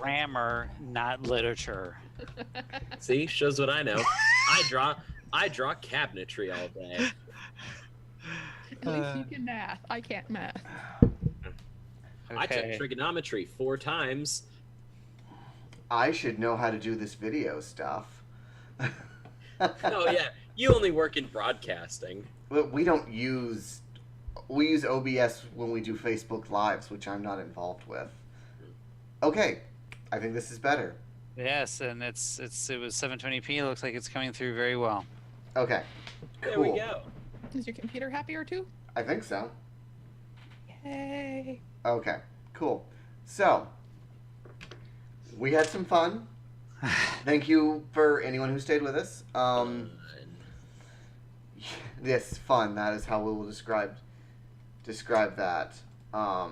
grammar, not literature. See, shows what I know. I draw cabinetry all day. At least you can math. I can't math. I took Okay. trigonometry 4 times. I should know how to do this video stuff. Oh yeah, you only work in broadcasting. We don't use. We use OBS when we do Facebook Lives, which I'm not involved with. Okay, I think this is better. Yes, and it was 720p. It looks like it's coming through very well. Okay, There cool. we go. Is your computer happier too? I think so. Yay. Okay, cool. So, we had some fun. Thank you for anyone who stayed with us. Yes, fun. That is how we will describe that. All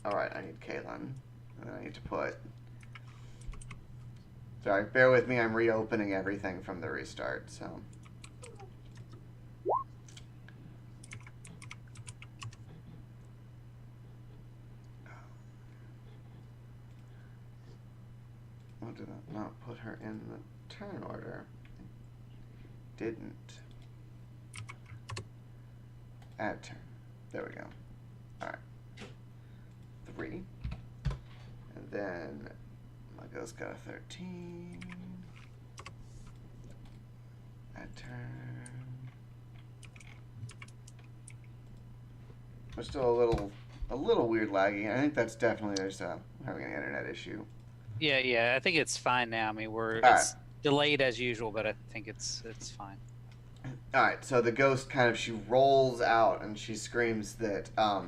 right, I need Caitlin, and then I need to put. Sorry, bear with me. I'm reopening everything from the restart. So. Oh, did I not put her in the turn order? Didn't. Add turn. There we go. Alright. 3. And then my ghost got a 13. Add turn. We're still a little weird laggy. I think that's definitely there's having an internet issue. Yeah. I think it's fine now. I mean, right. it's delayed as usual, but I think it's fine. All right, so the ghost kind of she rolls out and she screams that a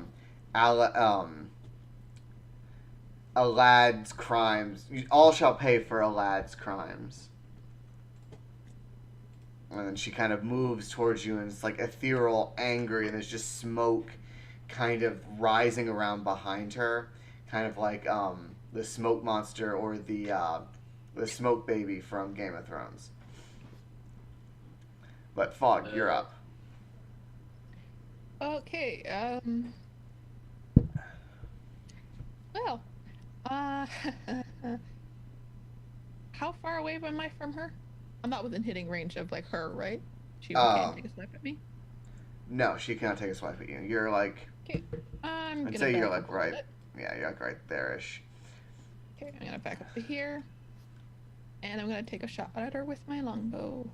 lad's crimes. All shall pay for a lad's crimes. And then she kind of moves towards you, and it's like ethereal, angry, and there's just smoke kind of rising around behind her, kind of like the smoke monster or the smoke baby from Game of Thrones. But Fog, you're up. Okay. Well. How far away am I from her? I'm not within hitting range of like her, right? She can't take a swipe at me. No, she cannot take a swipe at you. You're like. Okay. I'd say you're like right. Yeah, you're like right there-ish. Okay, I'm gonna back up to here, and I'm gonna take a shot at her with my longbow.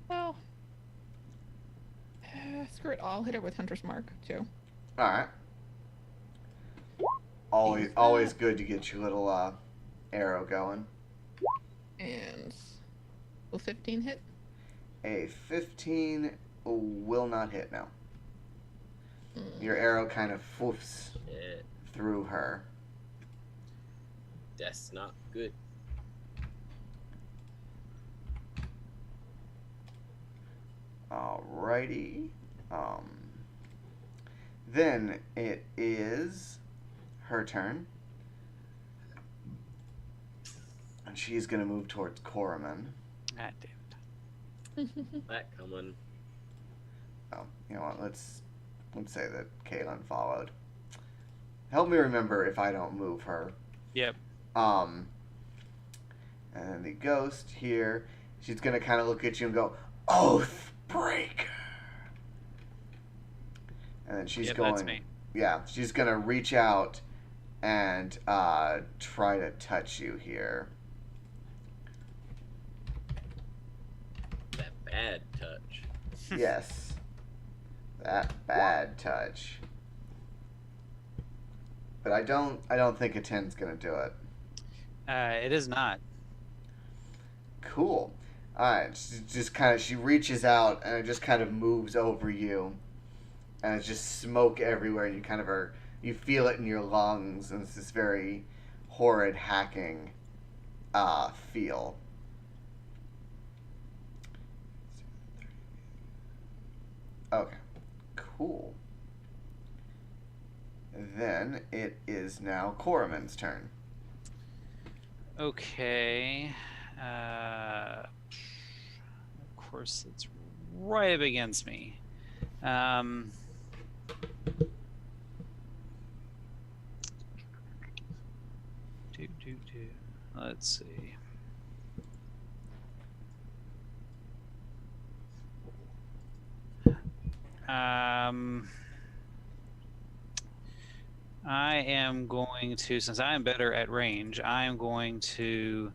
Well, screw it. I'll hit her with Hunter's Mark too. All right. Always good to get your little arrow going. And will 15 hit? A 15 will not hit now. Your arrow kind of foofs through her. That's not good. Alrighty. Then it is her turn. And she's going to move towards Korriman. God damn it. That coming. Oh, you know what? Let's say that Caitlin followed. Help me remember if I don't move her. Yep. And then the ghost here, she's going to kind of look at you and go, Oathbreaker. And then she's going. That's me. Yeah, she's going to reach out and try to touch you here. That bad touch. Yes. That bad touch. But I don't think a 10's going to do it. It is not. Cool. Alright, she reaches out and it just kind of moves over you. And it's just smoke everywhere, and you feel it in your lungs, and it's this very horrid hacking feel. Okay, cool. Then it is now Korriman's turn. Okay. Of course, it's right up against me. Let's see. I am going to, since I am better at range, I am going to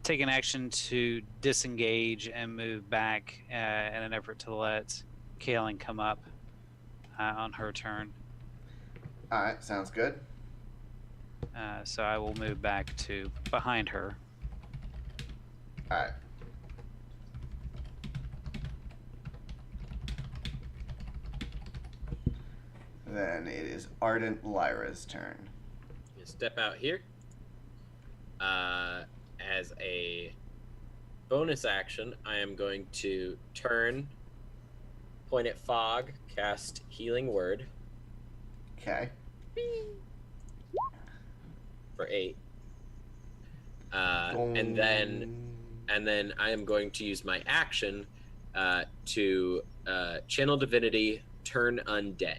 take an action to disengage and move back in an effort to let Kaelin come up on her turn. All right, sounds good. So I will move back to behind her. All right. Then it is Ardent Lyra's turn. You step out here. As a bonus action, I am going to turn, point at Fog, cast Healing Word Okay. for 8. And then I am going to use my action to channel divinity, turn undead.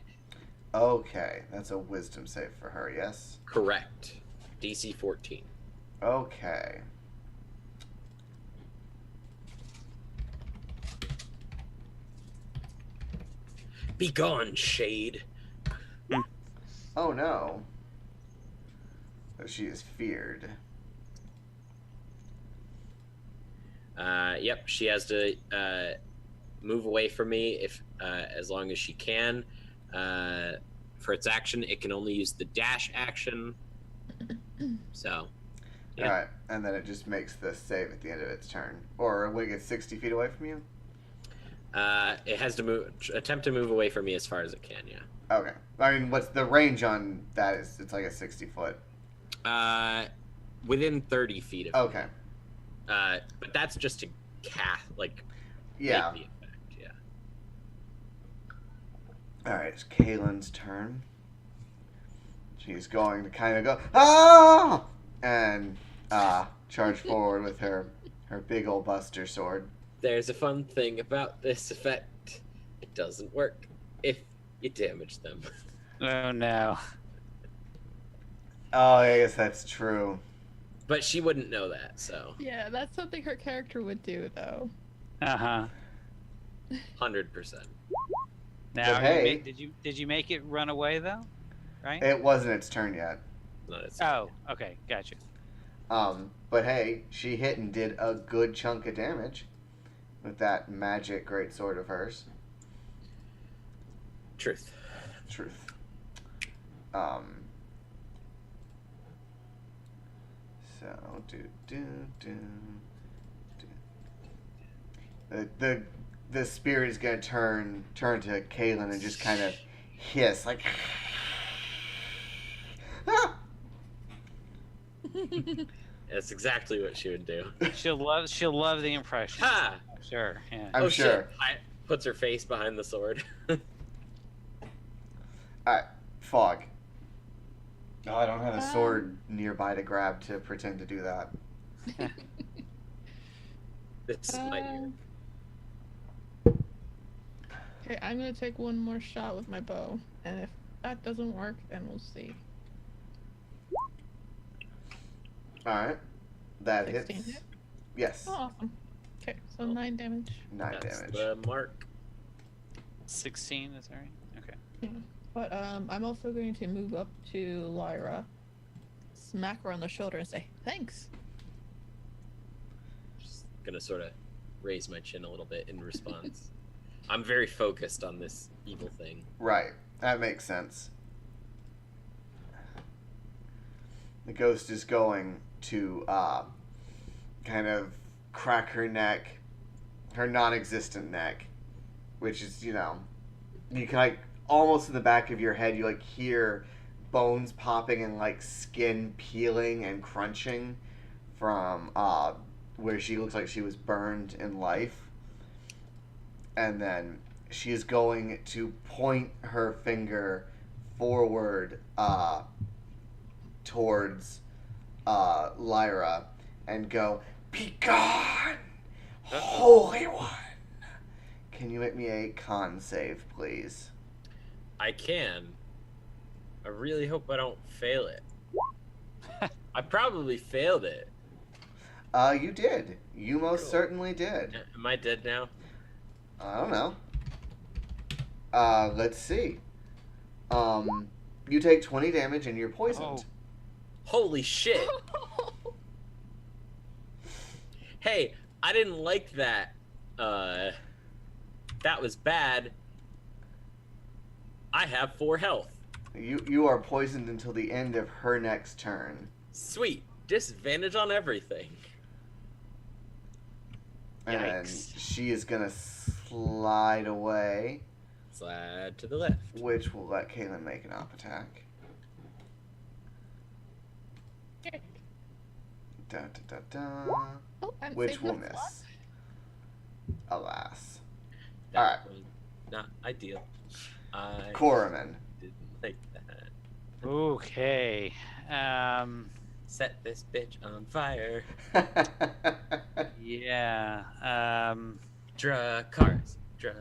Okay, that's a wisdom save for her, yes? Correct. DC 14. Okay. Be gone, shade. Oh no. So she is feared. Yep, she has to move away from me if as long as she can. For its action, it can only use the dash action. So, yeah. Alright, and then it just makes the save at the end of its turn. Or when it gets 60 feet away from you? It has to attempt to move away from me as far as it can, yeah. Okay. I mean, what's the range on that? It's like a 60 foot. Within 30 feet of Okay. me. But that's just to cast, like, Yeah. make the effect, yeah. Alright, it's Kaylin's turn. She's going to kind of go, ah! And charge forward with her big old buster sword. There's a fun thing about this effect. It doesn't work if you damage them. Oh no. Oh, I guess that's true. But she wouldn't know that, so Yeah, that's something her character would do, though. 100%. Now, But hey- did you make it run away though? Right? It wasn't its turn yet. Not its Oh, okay, gotcha. But hey, she hit and did a good chunk of damage with that magic greatsword of hers. Truth. Truth. So the spirit is gonna turn to Kaylin and just kind of hiss like. Ah! That's exactly what she would do. She'll love the impression. Ha! Sure, yeah. I'm Shit. sure. Puts her face behind the sword. Alright, Fog. Oh, I don't have a sword nearby to grab to pretend to do that. This is my year. Okay, I'm gonna take one more shot with my bow, and if that doesn't work, then we'll see. Alright. That 16 hits. hit? Yes. Oh, awesome. Okay, so 9 damage. 9 That's damage. the mark. 16, is that right? Okay. But I'm also going to move up to Lyra, smack her on the shoulder, and say, "Thanks." Just gonna sort of raise my chin a little bit in response. I'm very focused on this evil thing. Right. That makes sense. The ghost is going to kind of crack her neck, her non-existent neck, which is, you can like almost in the back of your head you like hear bones popping and like skin peeling and crunching from where she looks like she was burned in life. And then she is going to point her finger forward towards Lyra and go, "Be gone, Holy One." Can you make me a con save, please? I can. I really hope I don't fail it. I probably failed it. You did. You most Cool. certainly did. Am I dead now? I don't know. Let's see. You take 20 damage and you're poisoned. Holy shit. Hey, I didn't like that. That was bad. I have 4 health. You are poisoned until the end of her next turn. Sweet. Disadvantage on everything. And Yikes. she is gonna slide away, Slide to the left. which will let Kaylin make an op attack. Da, da, da, da, Oh, I'm which saving will up miss. slot. Alas. That Alright. was not ideal. I Koraman. didn't like that. Okay. Set this bitch on fire. Yeah. Drug cars. Drug.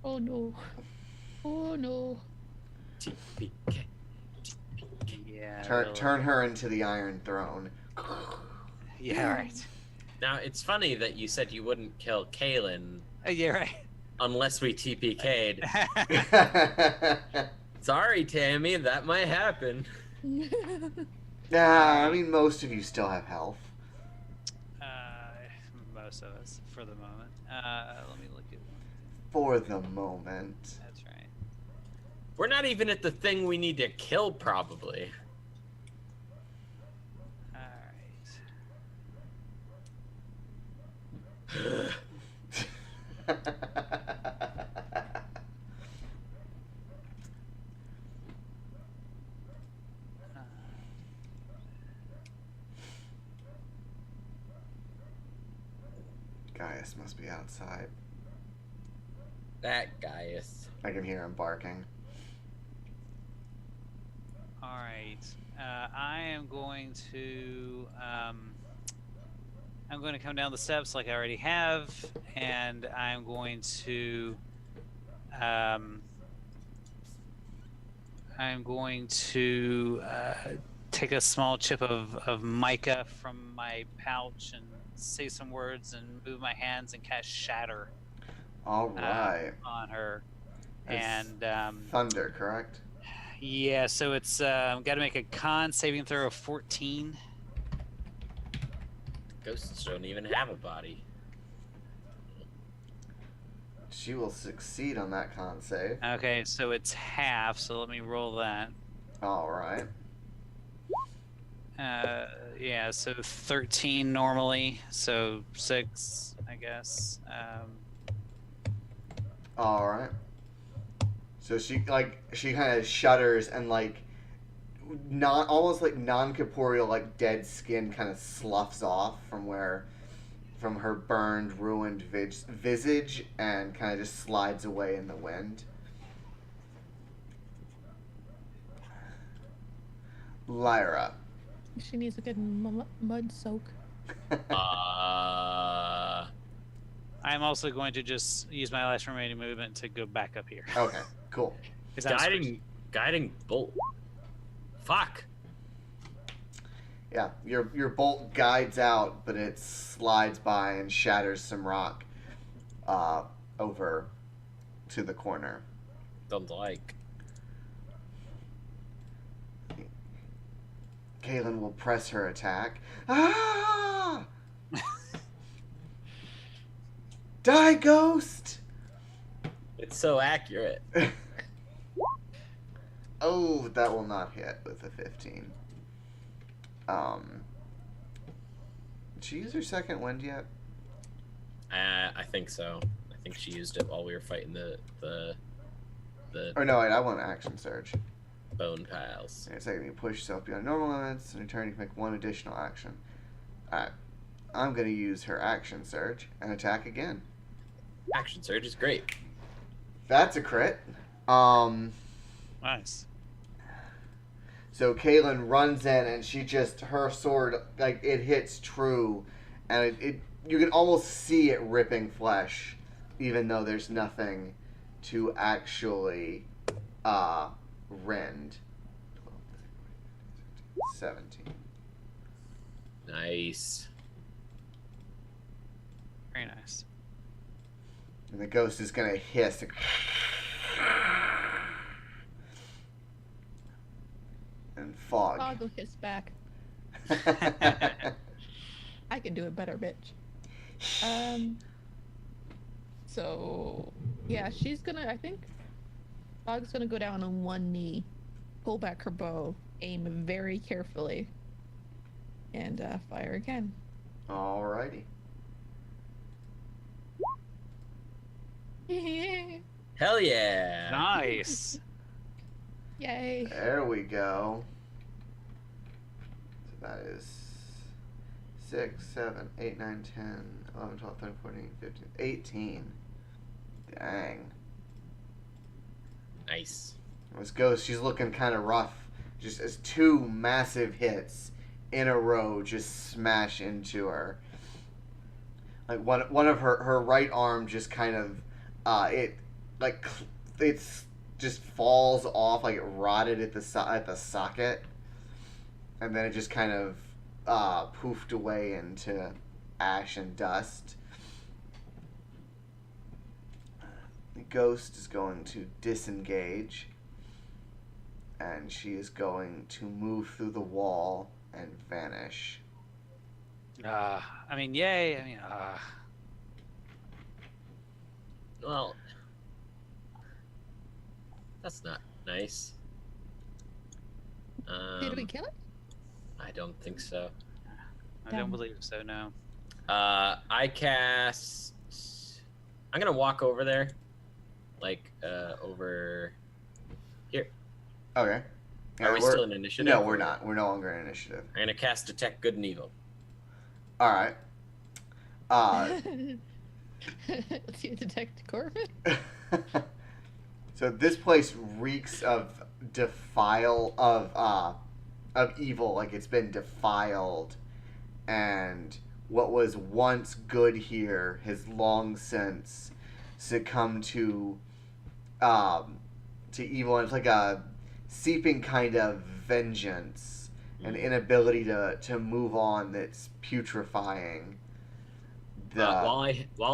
Oh no. Oh no. TPK. Yeah. turn her into the Iron Throne. Yeah, right. Now, it's funny that you said you wouldn't kill Kaylin Yeah, right. unless we TPK'd. Sorry, Tammy, that might happen. Nah, I mean, most of you still have health. Most of us, for the moment. Let me look at one. For the moment. That's right. We're not even at the thing we need to kill, probably. All right. Gaius must be outside. That Gaius. I can hear him barking. All right. I am going to. I'm going to come down the steps like I already have, and I'm going to. Take a small chip of mica from my pouch and say some words and move my hands and cast Shatter All right. on her. It's And thunder, correct? yeah, so it's got to make a con saving throw of 14. Ghosts don't even have a body. She will succeed on that con save. Okay, so it's half, so let me roll that. All right. Yeah, so 13 normally, so 6, I guess. All right. So she kind of shudders and not almost like non-corporeal, like dead skin kind of sloughs off from her burned, ruined visage and kind of just slides away in the wind. Lyra. She needs a good mud soak. I'm also going to just use my last remaining movement to go back up here. Okay, cool. 'Cause I'm Guiding bolt. Fuck. Yeah, your bolt guides out, but it slides by and shatters some rock over to the corner. Don't like. Kaylin will press her attack. Ah! Die, ghost! It's so accurate. Oh, that will not hit with a 15. Did she use her second wind yet? I think so. I think she used it while we were fighting the Or no, wait, I want action surge. bone piles. It's like you push yourself beyond normal limits, and in turn you can make one additional action. Alright. I'm going to use her action surge and attack again. Action surge is great. That's a crit. Nice. So Kaylin runs in and her sword, it hits true, and it you can almost see it ripping flesh, even though there's nothing to actually rend. 17. Nice. Very nice. And the ghost is gonna hiss. And fog. I'll go hiss back. I can do it better, bitch. So yeah, she's gonna. I think Fog's gonna go down on one knee, pull back her bow, aim very carefully, and fire again. Alrighty. Hell yeah. Nice. Yay! There we go. So that is 6, 7, 8, 9, 10, 11, 12, 13, 14, 15, 18. Dang. Nice. This ghost, she's looking kind of rough. Just as two massive hits in a row just smash into her. Like one of her right arm just kind of it's just falls off, like it rotted at the socket, and then it just kind of poofed away into ash and dust. The ghost is going to disengage, and she is going to move through the wall and vanish. I mean, yay. I mean, Well, that's not nice. Did we kill it? I don't think so. I Damn. don't believe so, no. I cast. I'm gonna walk over there, like over here. Okay. Are we still in initiative? No, we're not. We're no longer in initiative. I'm gonna cast Detect Good and Evil. All right. Let's see, detect Corbin. So this place reeks of evil, like it's been defiled, and what was once good here has long since succumbed to evil. And it's like a seeping kind of vengeance, an inability to move on that's putrefying. While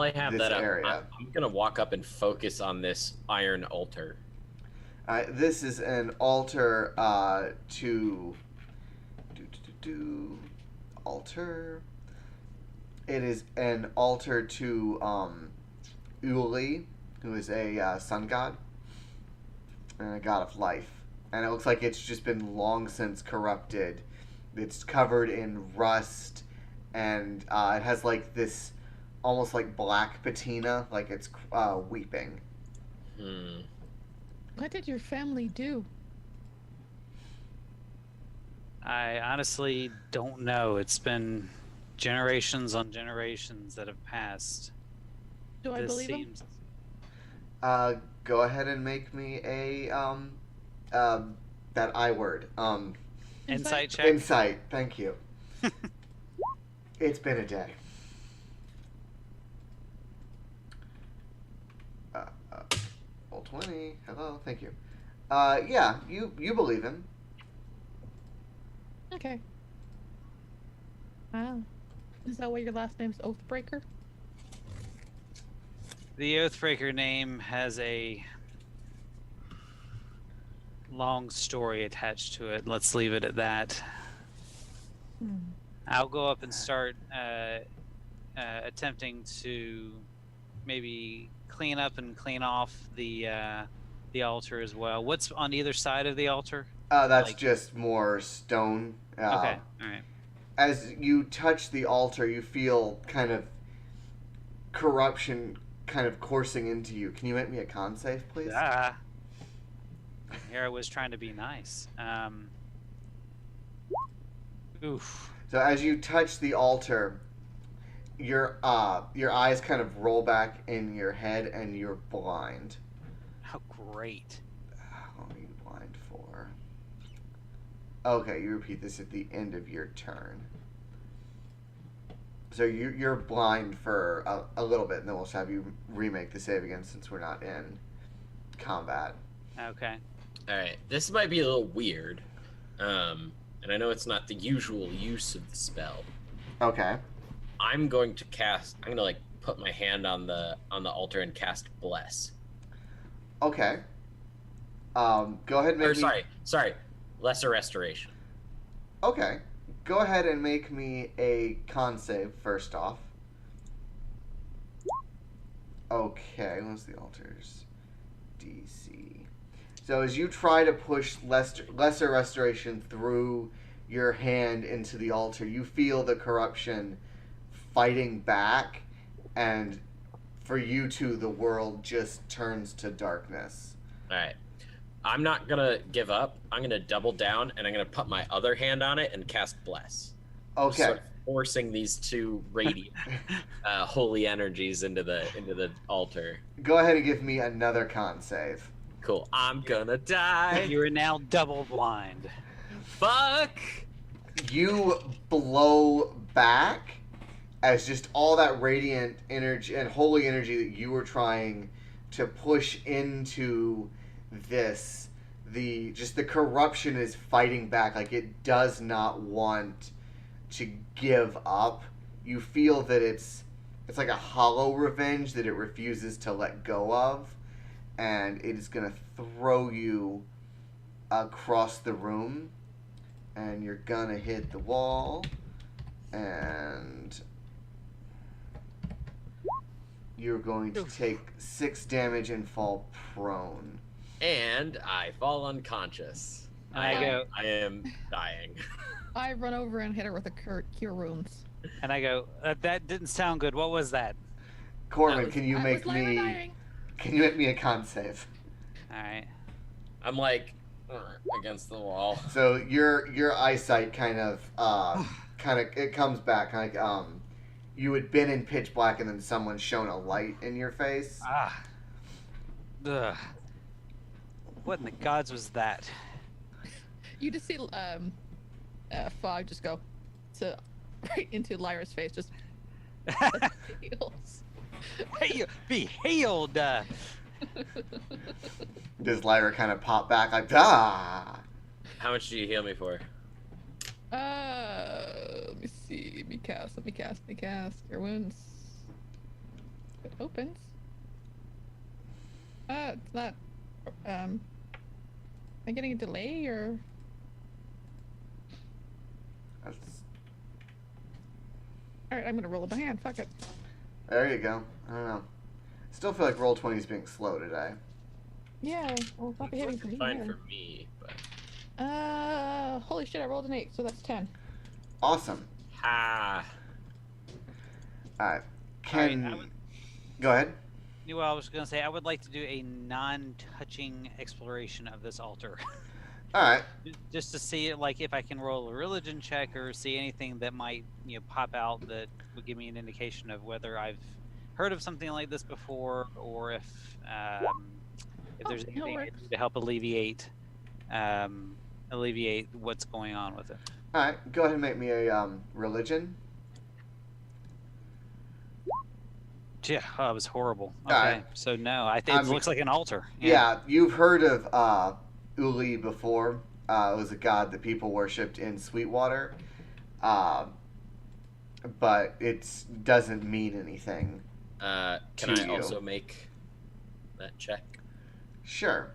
I have this that up, area. I'm gonna walk up and focus on this iron altar. This is an altar to altar. It is an altar to Uli, who is a sun god and a god of life, and it looks like it's just been long since corrupted. It's covered in rust, and it has like this almost like black patina, like it's weeping. What did your family do? I honestly don't know. It's been generations on generations that have passed. Do I This believe him? seems Go ahead and make me a that I word. insight check. Insight. Thank you. It's been a day. Roll 20. Hello. Thank you. Yeah, you believe him. Okay. Wow. Is that why your last name's Oathbreaker? The Oathbreaker name has a long story attached to it. Let's leave it at that. I'll go up and start attempting to maybe clean up and clean off the altar as well. What's on either side of the altar? That's Like- just more stone. Okay, all right. As you touch the altar, you feel kind of corruption kind of coursing into you. Can you make me a con save, please? Here I was trying to be nice. Oof. So as you touch the altar, your eyes kind of roll back in your head and you're blind. How great. What are you blind for? Okay, you repeat this at the end of your turn. So you're blind for a little bit, and then we'll just have you remake the save again since we're not in combat. Okay. All right, this might be a little weird, and I know it's not the usual use of the spell. Okay. I'm going to like put my hand on the altar and cast bless. Okay. Go ahead and make me. Sorry, lesser restoration. Okay. Go ahead and make me a con save first off. Okay, what's the altar's DC? So as you try to push lesser restoration through your hand into the altar, you feel the corruption fighting back, and for you two, the world just turns to darkness. All right. I'm not gonna give up. I'm gonna double down, and I'm gonna put my other hand on it and cast bless. Okay. Sort of forcing these two radiant, holy energies into the altar. Go ahead and give me another con save. Cool. I'm gonna die. You are now double blind. Fuck. You blow back as just all that radiant energy and holy energy that you were trying to push into this, the corruption is fighting back. Like, it does not want to give up. You feel that it's like a hollow revenge that it refuses to let go of, and it is going to throw you across the room, and you're going to hit the wall, and you're going to take 6 damage and fall prone. And I fall unconscious. And I am dying. I run over and hit her with a cure wounds. And I go, that didn't sound good. What was that? Corbin, can you I make was me dying. can you make me a con save? All right. I'm like against the wall. So your eyesight kind of it comes back like you had been in pitch black and then someone shone a light in your face. Ah. Ugh. What in the gods was that? You just see Fog just go to right into Lyra's face, just heals. Be healed. Does Lyra kind of pop back like ah? How much do you heal me for? Let me see. Let me cast. Your wounds. It opens. It's not. Am I getting a delay or? Alright, I'm gonna roll it by hand. Fuck it. There you go. I don't know. Still feel like Roll20 is being slow today. Yeah, well, it's not behaving for me. Fine either. for me, but Holy shit! I rolled an 8, so that's 10. Awesome. ha. Alright. All right, Go ahead. Well, I was going to say, I would like to do a non-touching exploration of this altar. Alright. Just to see it, like, if I can roll a religion check or see anything that might, pop out that would give me an indication of whether I've heard of something like this before, or if there's anything I can do to help alleviate what's going on with it. Alright, go ahead and make me a religion. Yeah, it was horrible. Okay, Alright. so no, I think it looks like an altar. Yeah, you've heard of Uli before. It was a god that people worshipped in Sweetwater. But it doesn't mean anything. Can to I you. also make that check? Sure.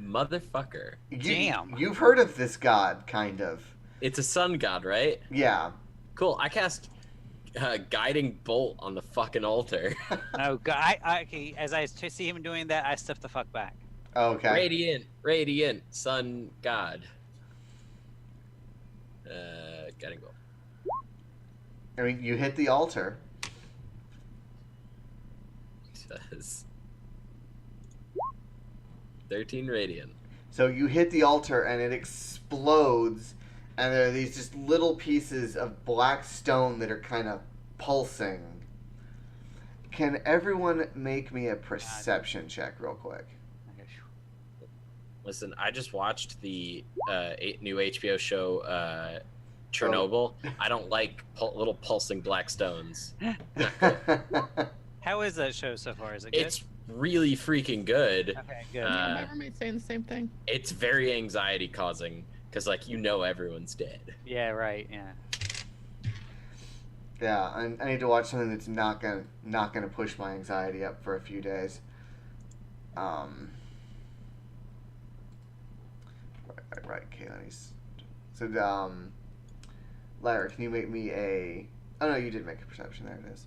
Motherfucker. Damn. You've heard of this god, kind of. It's a sun god, right? Yeah. Cool. I cast guiding bolt on the fucking altar. Oh God! Okay, as I see him doing that, I step the fuck back. Okay. Radiant, sun god. Guiding bolt. I mean, you hit the altar. Says 13 radiant. So you hit the altar and it explodes, and there are these just little pieces of black stone that are kind of pulsing. Can everyone make me a perception check real quick? Listen, I just watched the new HBO show Chernobyl. I don't like little pulsing black stones. How is that show so far? Is it good? It's really freaking good. Okay, good. Yeah, my roommate's saying the same thing. It's very anxiety causing because like everyone's dead. Yeah, right. Yeah. Yeah, I need to watch something that's not gonna push my anxiety up for a few days. Right, Kaylene's. So, Lyra, can you make me a? Oh no, you did make a perception. There it is.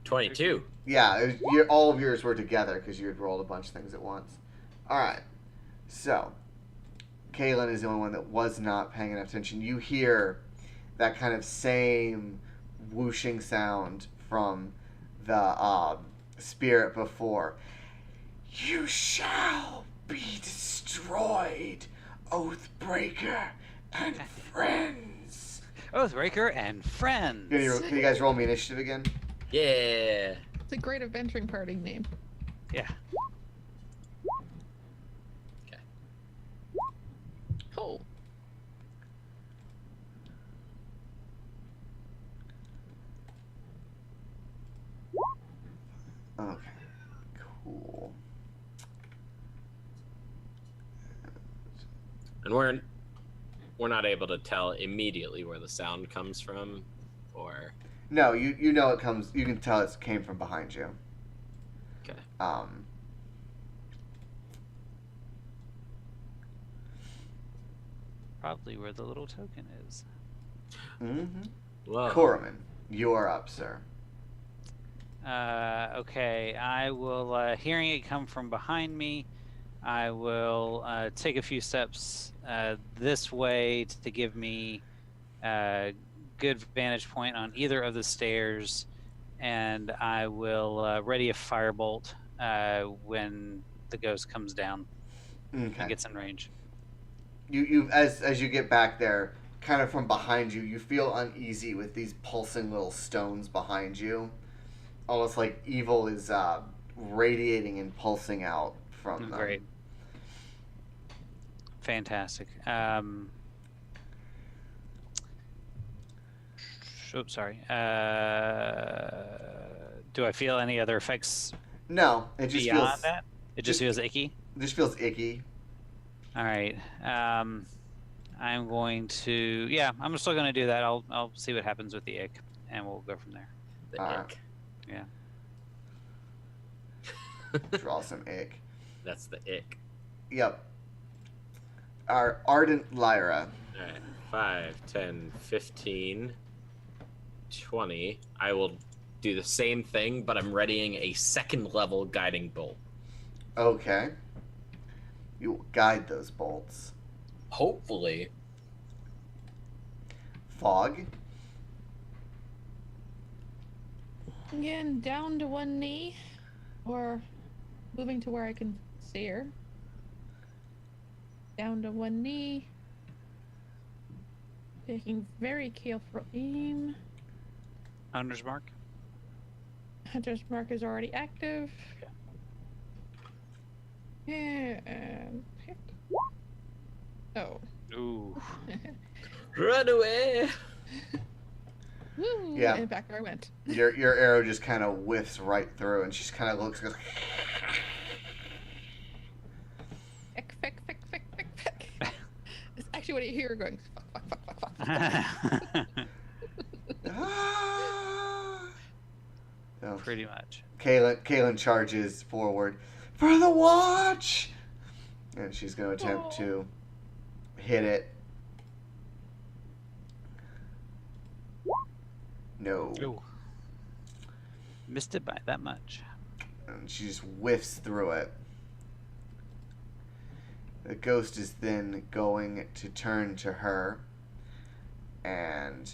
22. Yeah, all of yours were together because you had rolled a bunch of things at once. All right, so Kaylin is the only one that was not paying enough attention. You hear that kind of same whooshing sound from the spirit before. You shall be destroyed, Oathbreaker and friends. Oathbreaker and friends. Can you guys roll me initiative again? Yeah. It's a great adventuring party name. Yeah. Okay. Oh. Okay. Cool. And we're not able to tell immediately where the sound comes from, or No, you know it comes. You can tell it came from behind you. okay. Probably where the little token is. Mm-hmm. Whoa. Koroman, you are up, sir. Okay, I will, hearing it come from behind me, I will take a few steps this way to give me a good vantage point on either of the stairs, and I will ready a firebolt when the ghost comes down and Okay. gets in range. You as you get back there, kind of from behind you, you feel uneasy with these pulsing little stones behind you, almost like evil is radiating and pulsing out from them. Great. Fantastic. Oops, sorry. Do I feel any other effects No, it just beyond feels that? It just feels icky? it just feels icky. All right. I'm going to. Yeah, I'm still going to do that. I'll see what happens with the ick, and we'll go from there. The ick. Yeah. Draw some ick. That's the ick. Yep. Our ardent Lyra. All right. 5, 10, 15, 20. I will do the same thing, but I'm readying a second level guiding bolt. Okay. You will guide those bolts. Hopefully. Fog. Again, down to one knee, or moving to where I can see her. Down to one knee. Taking very careful aim. Hunter's mark. Hunter's mark is already active. And hit. Oh. Ooh. Run away! Woo! Yeah. And back where I went. Your arrow just kind of whiffs right through, and she just kind of looks. Goes, Feck. It's actually what you hear going. Fuck. ah! So, Pretty much. Kaylin charges forward for the watch, and she's going to attempt to hit it. No. Ooh. Missed it by that much. And she just whiffs through it. The ghost is then going to turn to her and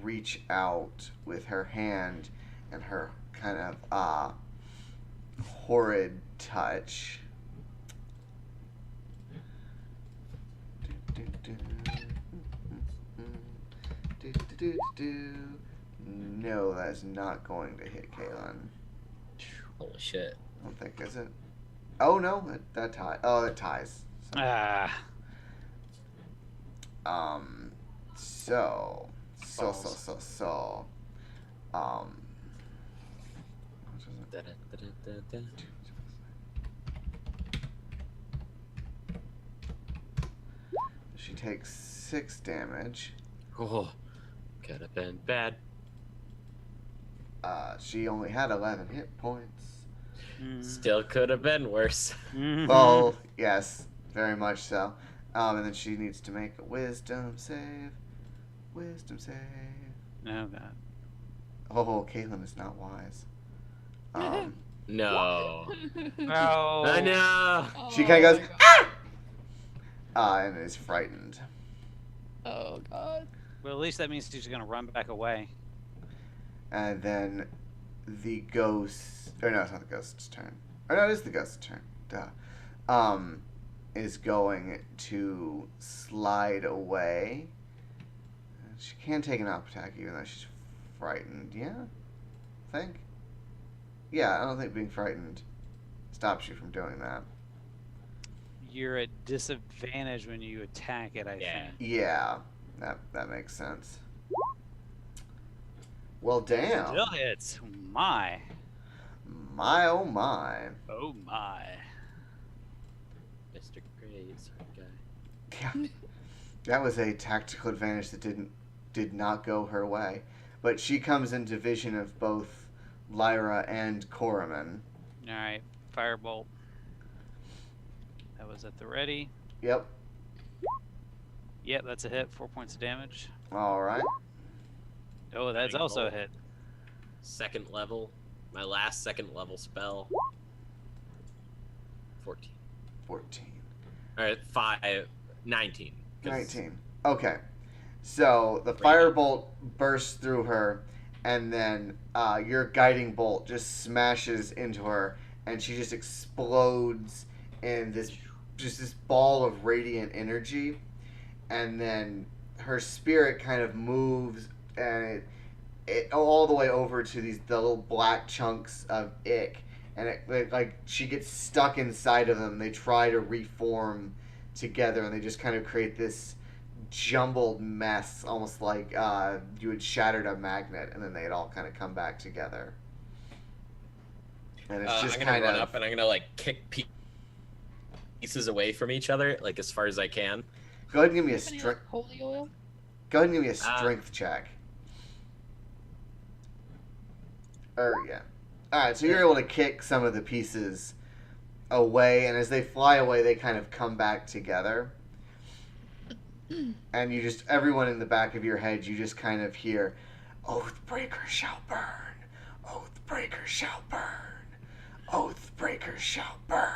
reach out with her hand and her kind of horrid touch. No, that's not going to hit Kaylin. Holy shit. I don't think, is it? Oh no, that ties. Oh, it ties. So, She takes 6 damage. Oh, could have been bad. She only had 11 hit points. Still could have been worse. Well, yes, very much so. And then she needs to make a wisdom save. Wisdom save. No, God. Oh, Caitlin is not wise. No. Oh. I know. She kind of goes, my God. and is frightened. Oh God. Well, at least that means she's gonna run back away. And then the ghost, or no, it's not the ghost's turn. Or no, it is the ghost's turn. Duh. Is going to slide away. She can take an up attack even though she's frightened. Yeah? I think? Yeah, I don't think being frightened stops you from doing that. You're at disadvantage when you attack it, I think. Yeah, that makes sense. Well, damn. Still hits. My. My, oh my. Oh my. Mr. Graves, guy. Yeah. That was a tactical advantage that did not go her way. But she comes into vision of both Lyra and Korriman. Alright. Firebolt. That was at the ready. Yep. Yep, that's a hit. 4 points of damage. Alright. Oh, that's Big also a roll. hit. Second level. My last second level spell. 14. 14. Alright, 19. 19. Okay. So the firebolt bursts through her, and then your guiding bolt just smashes into her, and she just explodes in this ball of radiant energy, and then her spirit kind of moves, and it all the way over to the little black chunks of ick, and it like she gets stuck inside of them. They try to reform together, and they just kind of create this jumbled mess, almost like you had shattered a magnet, and then they'd all kind of come back together. And it's just I'm gonna kind run of up and I'm gonna like kick pieces away from each other, like as far as I can. go ahead and give me a Any, like, strength. holy oil? Go ahead and give me a strength check. Yeah. All right, so you're able to kick some of the pieces away, and as they fly away, they kind of come back together. And you just, everyone in the back of your head, you just kind of hear, Oathbreaker shall burn. Oathbreaker shall burn. Oathbreaker shall burn.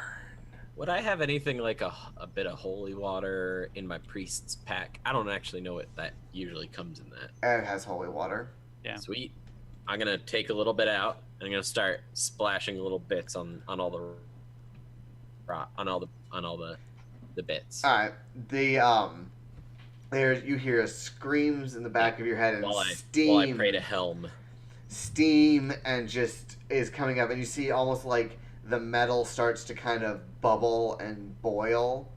Would I have anything like a bit of holy water in my priest's pack? I don't actually know what that usually comes in that. And it has holy water. Yeah. Sweet. I'm gonna take a little bit out and I'm gonna start splashing little bits on all the bits. All right, there you hear screams in the back of your head, and While I steam. pray to Helm. Steam and just is coming up, and you see almost like the metal starts to kind of bubble and boil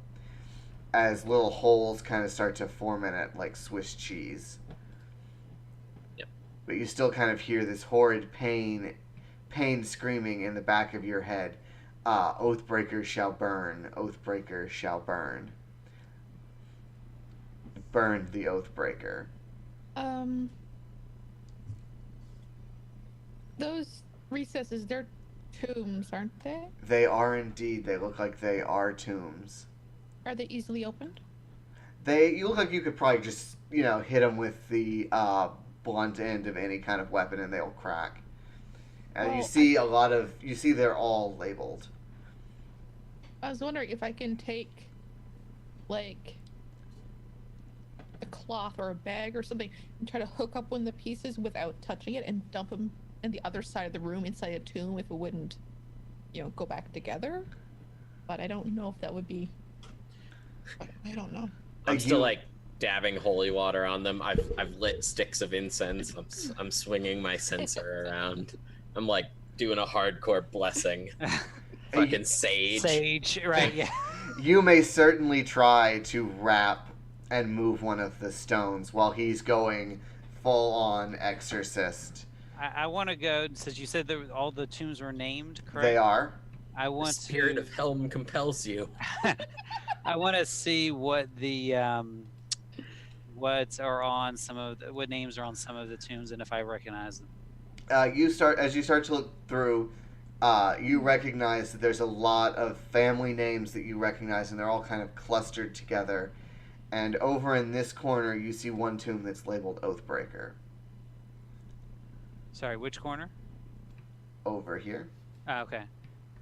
as little holes kind of start to form in it, like Swiss cheese. Yep. But you still kind of hear this horrid pain screaming in the back of your head. Oathbreaker shall burn. Oathbreaker shall burn. Burn the Oathbreaker. Those recesses, they're tombs, aren't they? They are indeed. They look like they are tombs. Are they easily opened? You look like you could probably just, hit them with the blunt end of any kind of weapon and they'll crack. And you Well, see they're all labeled. I was wondering if I can take, like, a cloth or a bag or something and try to hook up one of the pieces without touching it and dump them in the other side of the room inside a tomb if it wouldn't, go back together. But I don't know if that would be. I don't know. I'm still like dabbing holy water on them. I've lit sticks of incense. I'm swinging my censer around. I'm like doing a hardcore blessing. Fucking sage. Sage, right? Yeah. You may certainly try to wrap and move one of the stones while he's going full on exorcist. I want to go, since you said that all the tombs were named, correct? They are. I The want spirit to. of Helm compels you. I want to see what the what are on some of what names are on some of the tombs and if I recognize them. You start to look through. You recognize that there's a lot of family names that you recognize, and they're all kind of clustered together. And over in this corner, you see one tomb that's labeled Oathbreaker. Sorry, which corner? Over here. Okay.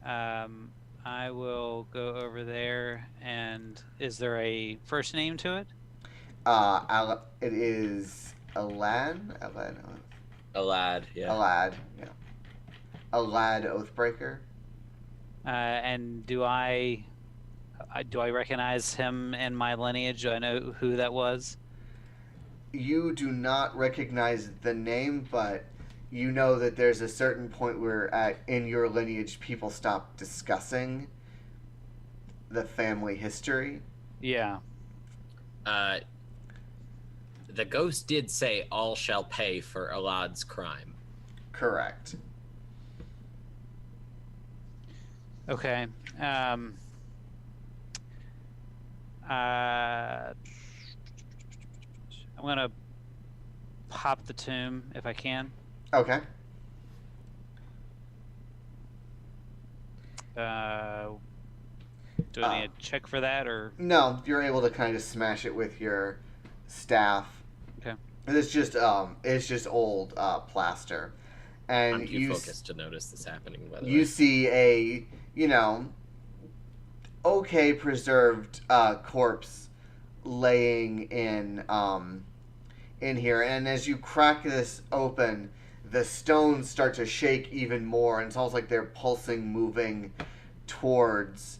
I will go over there. And is there a first name to it? It is Alad. A lad, yeah. Alad, yeah. Alad Oathbreaker. And do I recognize him in my lineage? Do I know who that was? You do not recognize the name, but you know that there's a certain point where in your lineage people stop discussing the family history. Yeah. The ghost did say all shall pay for Alad's crime. Correct. Okay. I'm gonna pop the tomb if I can. Okay. Do I need to check for that or? No, you're able to kind of smash it with your staff. Okay. And it's just old plaster, and I'm too focused to notice this happening. By the you way, see a okay preserved corpse laying in here, and as you crack this open, the stones start to shake even more, and it's almost like they're pulsing, moving towards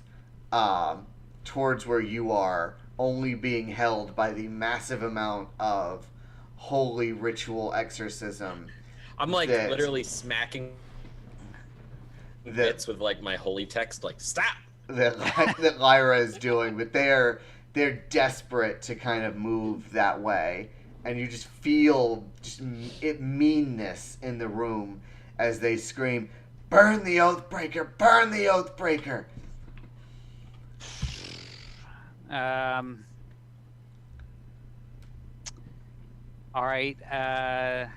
where you are, only being held by the massive amount of holy ritual exorcism. I'm like literally smacking bits with like my holy text, like stop. That Lyra is doing, but they're desperate to kind of move that way, and you just feel meanness in the room as they scream, "Burn the Oathbreaker! Burn the Oathbreaker!" All right. I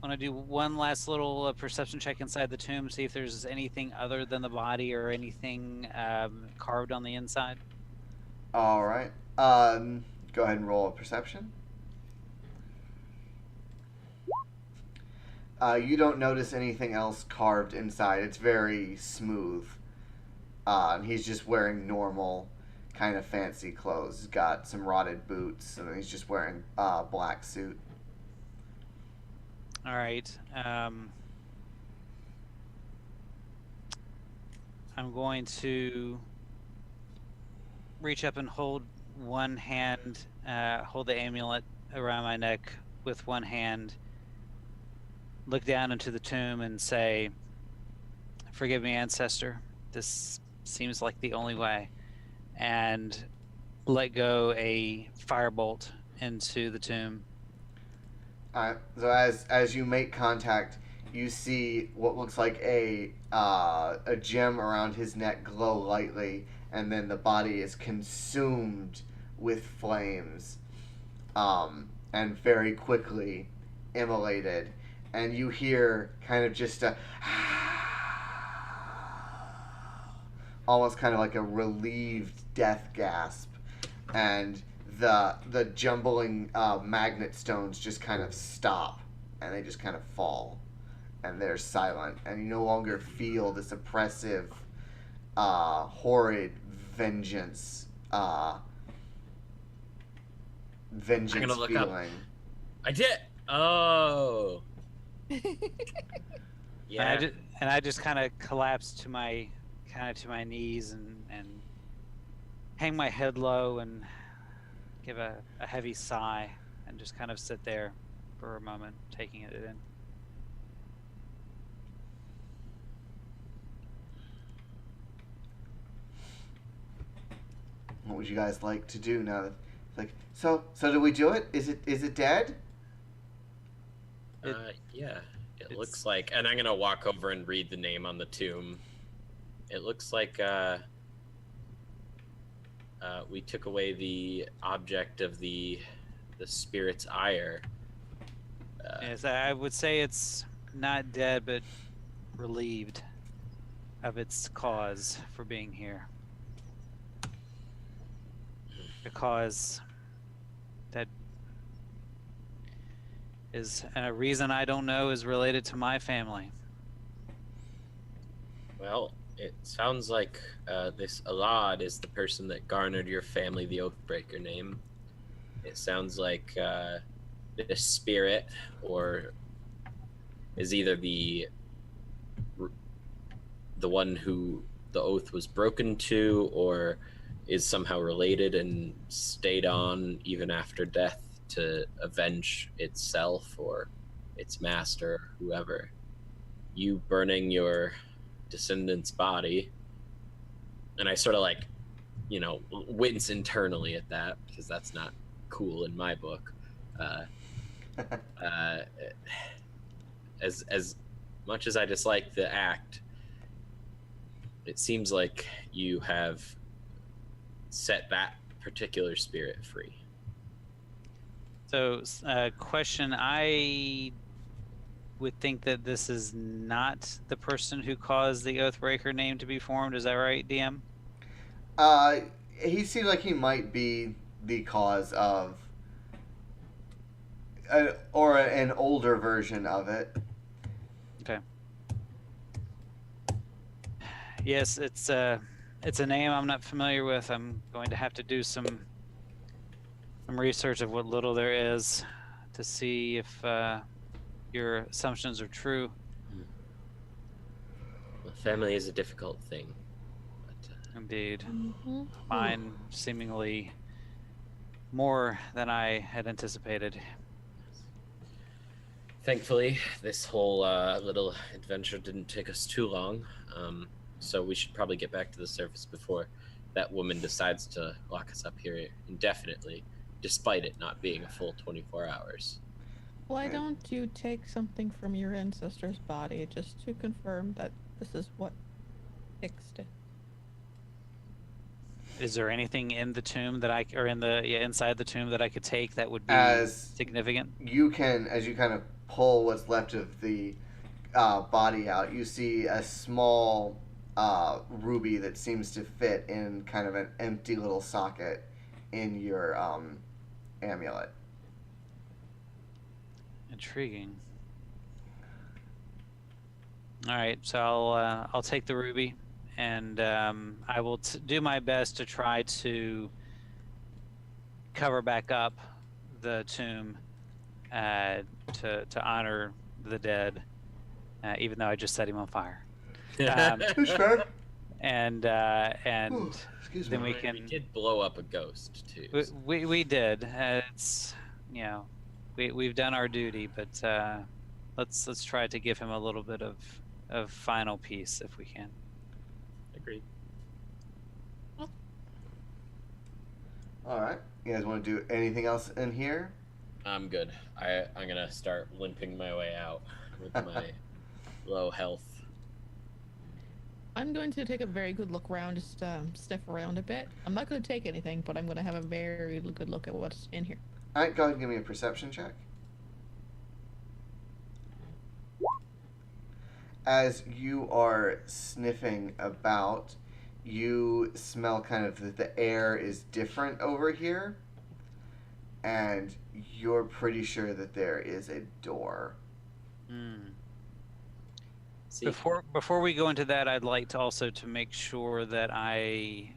want to do one last little perception check inside the tomb, see if there's anything other than the body or anything carved on the inside. All right. Go ahead and roll a perception. You don't notice anything else carved inside. It's very smooth. He's just wearing normal, kind of fancy clothes. He's got some rotted boots, and he's just wearing a black suit. All right. I'm going to reach up and hold one hand, hold the amulet around my neck with one hand, look down into the tomb and say, "Forgive me, ancestor. This seems like the only way." And let go a firebolt into the tomb. So as you make contact, you see what looks like a gem around his neck glow lightly, and then the body is consumed with flames, and very quickly immolated. And you hear kind of just a almost kind of like a relieved death gasp, and the jumbling magnet stones just kind of stop, and they just kind of fall, and they're silent, and you no longer feel this oppressive, horrid vengeance look feeling. I did. Oh. Yeah. And I just kind of collapse to my knees and hang my head low and give a heavy sigh and just kind of sit there for a moment, taking it in. What would you guys like to do now? So did we do it? Is it dead? Yeah. It looks like, and I'm gonna walk over and read the name on the tomb. It looks like we took away the object of the spirit's ire. Yes, I would say it's not dead, but relieved of its cause for being here. A cause that is, and a reason I don't know, is related to my family. Well, it sounds like this Alad is the person that garnered your family the Oathbreaker name. It sounds like this spirit, or is either the one who the oath was broken to, or is somehow related and stayed on even after death to avenge itself or its master, whoever. You burning your descendant's body, and I sort of like, wince internally at that because that's not cool in my book. As much as I dislike the act, it seems like you have set that particular spirit free. So, question, I would think that this is not the person who caused the Oathbreaker name to be formed. Is that right, DM? He seems like he might be the cause of, or an older version of it. Okay. Yes, it's a name I'm not familiar with. I'm going to have to do some research of what little there is to see if your assumptions are true. Well, family is a difficult thing. But, Indeed. Mine seemingly more than I had anticipated. Thankfully, this whole little adventure didn't take us too long, so we should probably get back to the surface before that woman decides to lock us up here indefinitely, despite it not being a full 24 hours. Why don't you take something from your ancestor's body just to confirm that this is what fixed it? Is there anything in the tomb that inside the tomb that I could take that would be significant? As you kind of pull what's left of the body out, you see a small ruby that seems to fit in kind of an empty little socket in your amulet. Intriguing. All right, so I'll take the ruby, and I will do my best to try to cover back up the tomb to honor the dead, even though I just set him on fire. Sure. And Excuse then me. we did blow up a ghost too. we did. It's we've done our duty, but let's try to give him a little bit of final peace if we can. Agreed. All right. You guys want to do anything else in here? I'm good. I'm gonna start limping my way out with my low health. I'm going to take a very good look around, just sniff around a bit. I'm not going to take anything, but I'm going to have a very good look at what's in here. All right, go ahead and give me a perception check. As you are sniffing about, you smell kind of that the air is different over here, and you're pretty sure that there is a door. See, Before we go into that, I'd like to also to make sure that I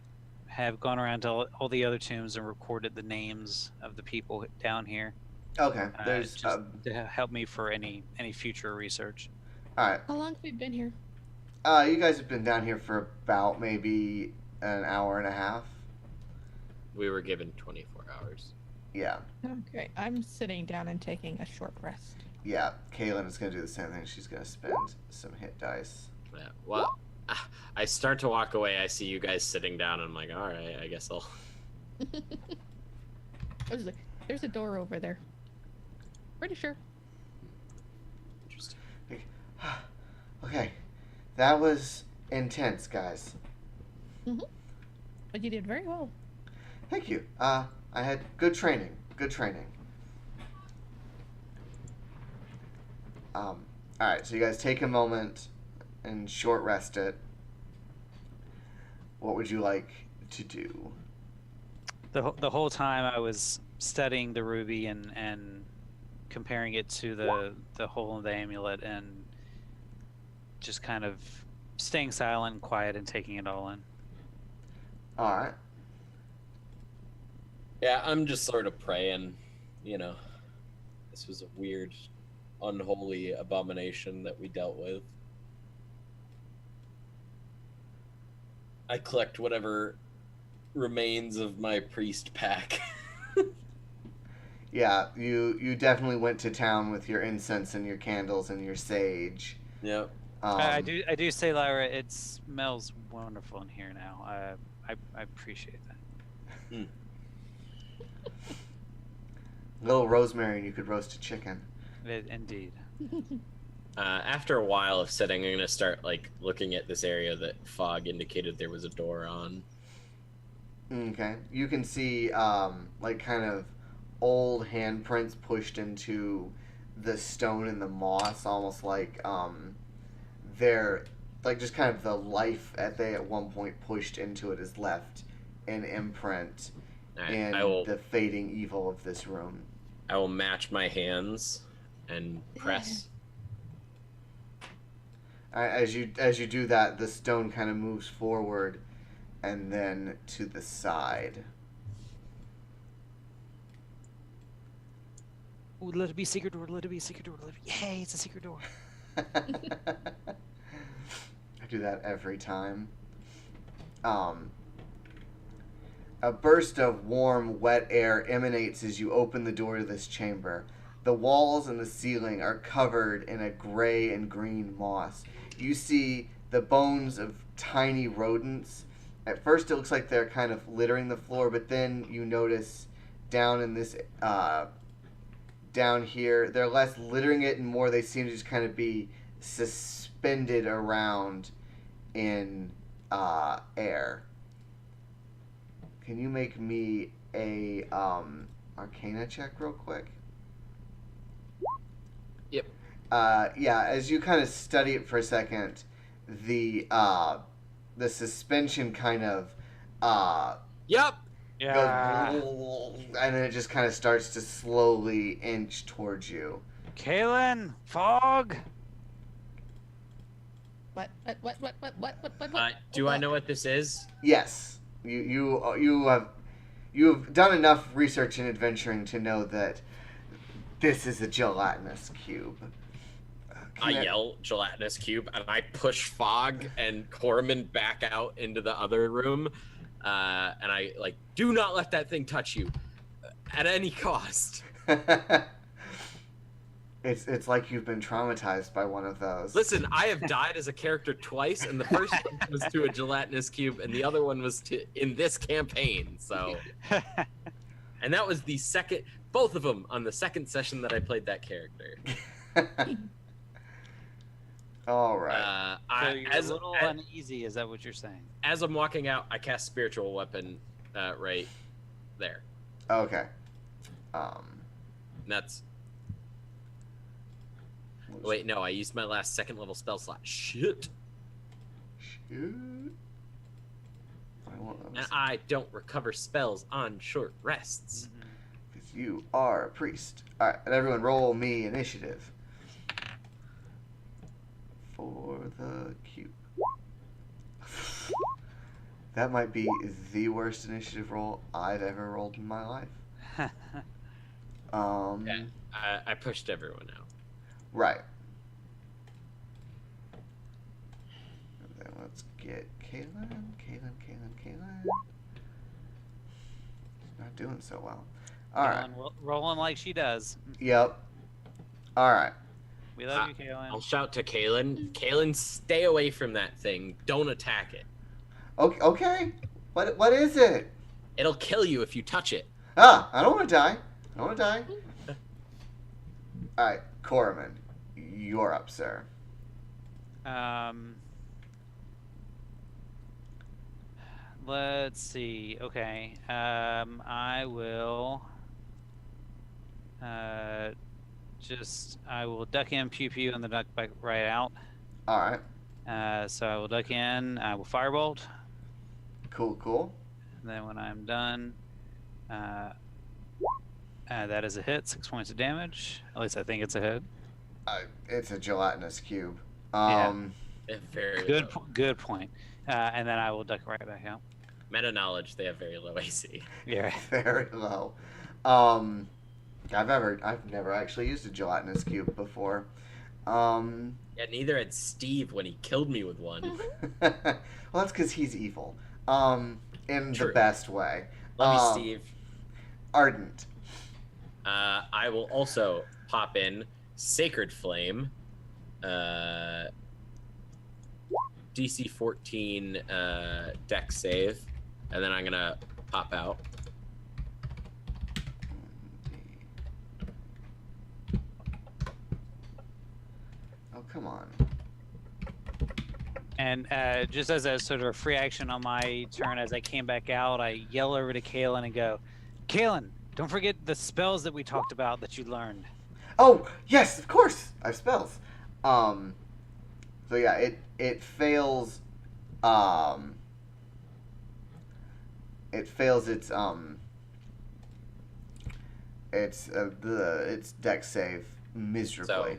have gone around to all the other tombs and recorded the names of the people down here. Okay, there's just to help me for any future research. all right. How long have we been here? You guys have been down here for about maybe an hour and a half. we were given 24 hours. Yeah, Okay, I'm sitting down and taking a short rest. yeah. Kaylin is gonna do the same thing. She's gonna spend some hit dice. Yeah. Well, I start to walk away. I see you guys sitting down. And I'm like, all right, I guess I'll. There's a door over there. Pretty sure. Interesting. Okay, that was intense, guys. But you did very well. Thank you. I had good training. Good training. All right, so you guys take a moment and short rest it. What would you like to do? The whole time I was studying the ruby and comparing it to the hole in the amulet and just kind of staying silent and quiet and taking it all in. All right. Yeah, I'm just sort of praying, This was a weird, unholy abomination that we dealt with. I collect whatever remains of my priest pack. Yeah, you definitely went to town with your incense and your candles and your sage. Yep. I do say, Lyra, it smells wonderful in here now. I appreciate that. Little rosemary and you could roast a chicken. Indeed. After a while of sitting, I'm gonna start looking at this area that Fog indicated there was a door on. Okay. You can see kind of old handprints pushed into the stone and the moss, almost like they're just kind of the life that they at one point pushed into it is left an imprint in the fading evil of this room. I will match my hands and press. As you do that, the stone kind of moves forward and then to the side. Ooh, let it be a secret door. Let it be a secret door. Yay, it's a secret door. I do that every time. A burst of warm, wet air emanates as you open the door to this chamber. The walls and the ceiling are covered in a gray and green moss. You see the bones of tiny rodents. At first it looks like they're kind of littering the floor, but then you notice down in this, down here, they're less littering it and more they seem to just kind of be suspended around in air. Can you make me a Arcana check real quick? Yep. Yeah, as you kind of study it for a second, the suspension kind of Yep. Yeah. goes, and then it just kind of starts to slowly inch towards you. Kaylin, Fog. What? Do I know what this is? Yes, you have done enough research and adventuring to know that this is a gelatinous cube. I yell gelatinous cube and I push Fog and Corman back out into the other room, and I do not let that thing touch you at any cost. It's like you've been traumatized by one of those. Listen, I have died as a character twice, and the first one was to a gelatinous cube, and the other one was in this campaign. So, and that was the second, both of them on the second session that I played that character. All right. So you're a little uneasy. Is that what you're saying? As I'm walking out, I cast spiritual weapon right there. Okay. And that's. Wait, no, I used my last second level spell slot. Shit. Shoot. And I don't recover spells on short rests. Because you are a priest. All right, and everyone roll me initiative. For the cube. That might be the worst initiative roll I've ever rolled in my life. Yeah, I pushed everyone out. Right. And then let's get Kaylin. Not doing so well. All right. Rolling like she does. Yep. All right. We love you, Kaylin. I'll shout to Kaylin. Kaylin, stay away from that thing. Don't attack it. Okay. What is it? It'll kill you if you touch it. Ah, I don't want to die. All right, Corman, you're up, sir. let's see. Okay. I will. I will duck in, pew pew, and then duck back right out. All right. So I will duck in. I will firebolt. Cool. And then when I'm done, that is a hit. 6 points of damage. At least I think it's a hit. It's a gelatinous cube. Yeah. Very Good. low. Good point. And then I will duck right back out. Meta knowledge, they have very low AC. Yeah. Very low. I've never actually used a gelatinous cube before. Yeah, neither had Steve when he killed me with one. Well, that's because he's evil. In True. the best way. Love you, Steve. Ardent. I will also pop in Sacred Flame. DC 14 deck save. And then I'm going to pop out. Oh, come on. And just as a sort of free action on my turn, as I came back out, I yell over to Kalen and go, Kalen, don't forget the spells that we talked about that you learned. Oh, yes, of course. I have spells. So yeah, it fails. It fails its deck save miserably. So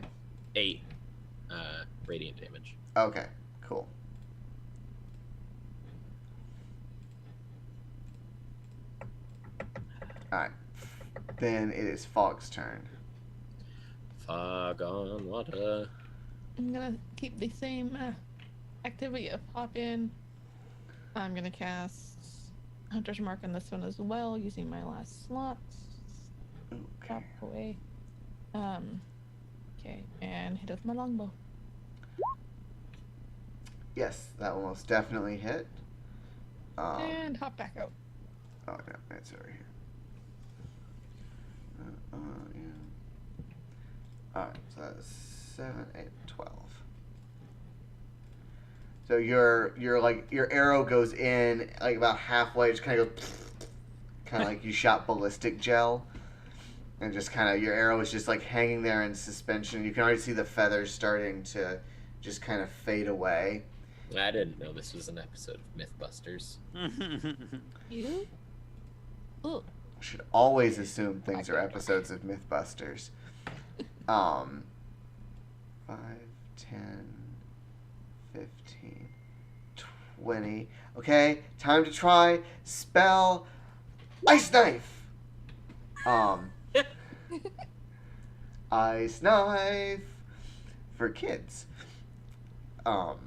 8 radiant damage. Okay, cool. Alright. Then it is Fog's turn. Fog on water. I'm gonna keep the same activity of hop in. I'm gonna cast Hunter's Mark on this one as well, using my last slot. Pop away. Okay, and hit with my longbow. Yes, that will most definitely hit. And hop back out. Oh no, it's over here. Yeah. Alright, so that's 7, 8, 12. So your arrow goes in like about halfway, just kind of goes, kind of like you shot ballistic gel, and just kind of your arrow is just like hanging there in suspension. You can already see the feathers starting to just kind of fade away. I didn't know this was an episode of Mythbusters. You? Ooh. Should always assume things are episodes of Mythbusters. 5, 10, 15, 20. Okay, time to try spell Ice Knife. Ice Knife for kids. Alright,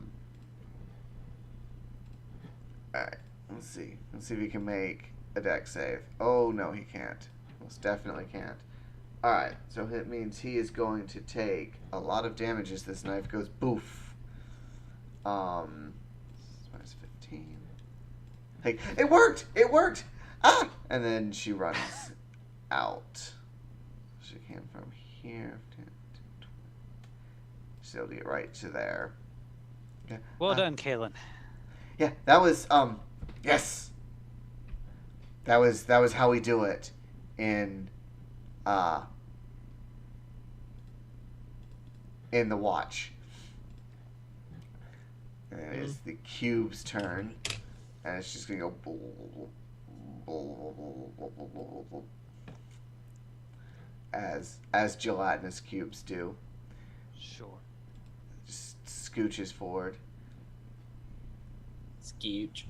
let's see. Let's see if he can make a deck save. Oh, no, he can't. Most definitely can't. Alright, so it means he is going to take a lot of damage as this knife goes boof. Minus 15. Like, it worked! It worked! Ah! And then she runs out. She came from here. She's able to get right to there. Okay. Well done, Kalen. Yeah, that was yes. That was how we do it in the watch. And it is the cube's turn, and it's just gonna go as gelatinous cubes do. Sure. Just scooches forward. Scooch.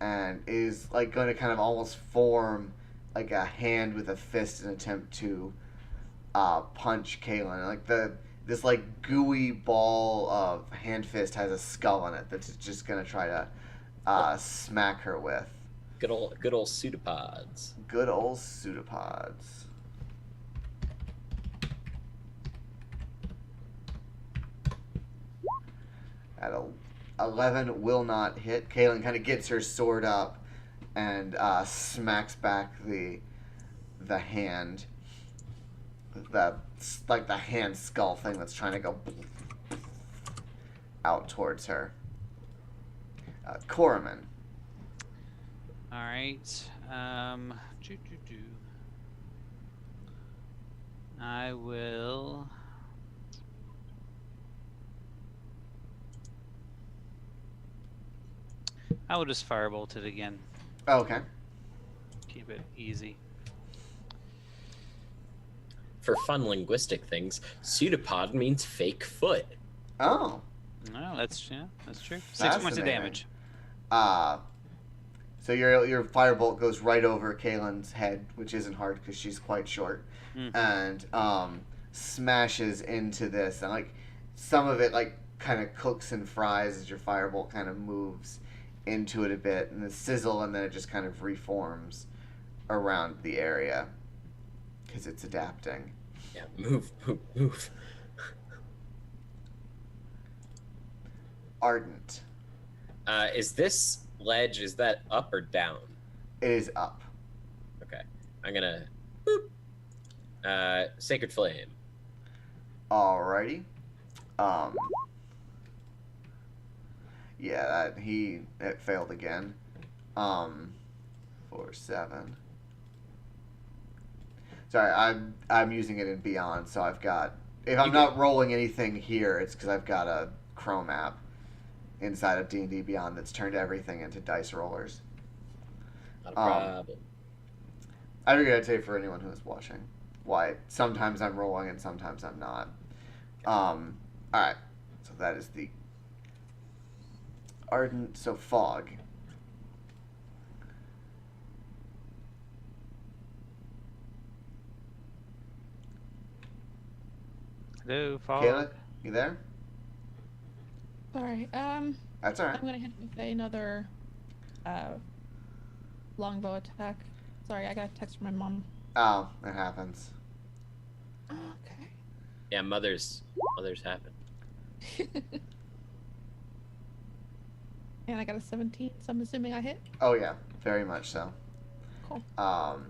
And is like going to kind of almost form like a hand with a fist in an attempt to punch Kaylin. Like this like gooey ball of hand fist has a skull in it that's just going to try to smack her with. Good old pseudopods. Good old pseudopods. At 11 will not hit. Kaylin kind of gets her sword up and smacks back the hand. That's like the hand skull thing that's trying to go out towards her. Corman. All right. I will. I will just firebolt it again. Okay. Keep it easy. For fun linguistic things, pseudopod means fake foot. Oh. No, that's true. 6 points of damage. So your firebolt goes right over Kaylin's head, which isn't hard because she's quite short, and smashes into this, and like some of it like kind of cooks and fries as your firebolt kind of moves into it a bit, and the sizzle, and then it just kind of reforms around the area because it's adapting. Yeah, move. Ardent. Is this ledge, is that up or down? It is up. Okay. I'm gonna Sacred Flame. Alrighty. Yeah, it failed again. 4, 7. Sorry, I'm using it in Beyond, so I've got, if I'm not rolling anything here, it's because I've got a Chrome app inside of D&D Beyond that's turned everything into dice rollers. Not a problem. I figured I'd say for anyone who's watching why sometimes I'm rolling and sometimes I'm not. Alright, so that is the Ardent, so Fog. Hello, Fog. Kayla, you there? Sorry. That's alright. I'm gonna hit with another longbow attack. Sorry, I got a text from my mom. Oh, it happens. Okay. Yeah, mothers happen. And I got a 17, so I'm assuming I hit. Oh yeah, very much so. Cool. 12.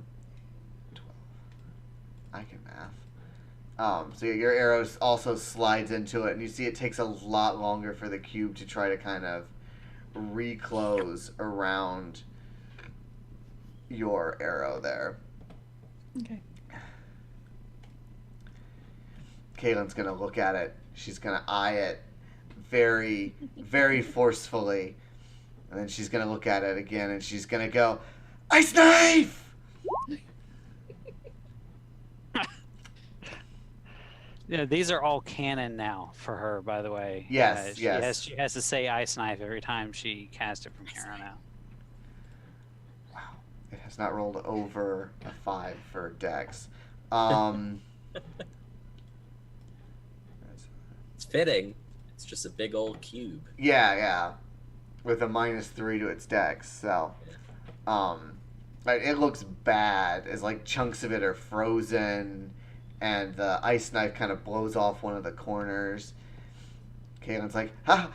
I can math. So yeah, your arrow also slides into it, and you see it takes a lot longer for the cube to try to kind of reclose around your arrow there. Okay. Kaylin's gonna look at it. She's gonna eye it very, very forcefully, and then she's gonna look at it again, and she's gonna go, "Ice knife!" Yeah, these are all canon now for her, by the way. Yes, yes. She has to say ice knife every time she casts it from here on out. Wow. It has not rolled over a 5 for Dex. It's fitting. It's just a big old cube. Yeah. With a -3 to its Dex, so. Like, it looks bad, as like chunks of it are frozen, and the ice knife kind of blows off one of the corners. Kaylin's like, I'm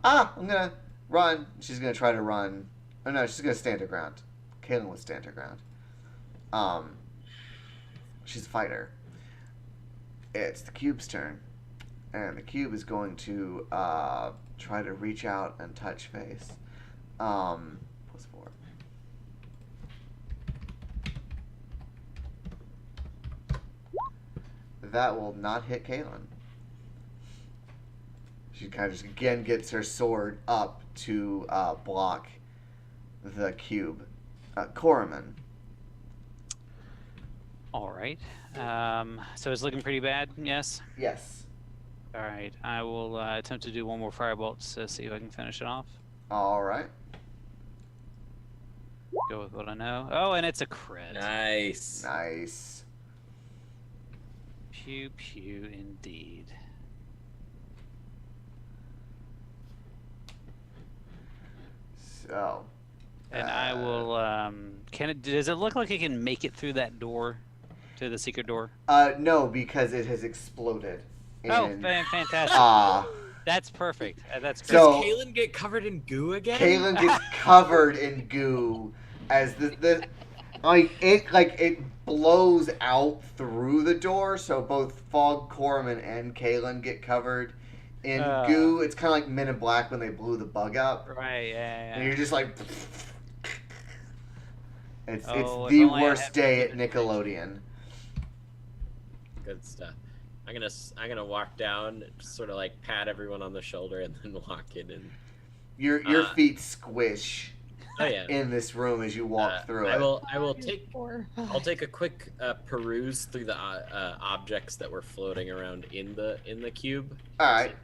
gonna run. She's gonna try to run. Oh no, she's gonna stand her ground. Kaylin would stand her ground. She's a fighter. It's the cube's turn. And the cube is going to try to reach out and touch face. +4. That will not hit Kaylin. She kind of just again gets her sword up to block the cube. Corman. All right. So it's looking pretty bad, yes? Yes. All right. I will attempt to do one more firebolt to see if I can finish it off. All right. Go with what I know. Oh, and it's a crit. Nice. Nice. Pew, pew, indeed. So. And I will, does it look like it can make it through that door? To the secret door? No, because it has exploded. Fantastic. That's perfect. That's great. So, Does Kaylin get covered in goo again? Kaylin gets covered in goo as it blows out through the door, so both Fog, Corman, and Kaylin get covered in goo. It's kind of like Men in Black when they blew the bug up. Right, yeah. And you're just like... It's Oh, if the only I worst had day at vivid Nickelodeon. Good stuff. I'm gonna walk down, sort of like pat everyone on the shoulder, and then walk in. And Your feet squish oh yeah, in this room as you walk through it. I'll take a quick peruse through the objects that were floating around in the cube. All right.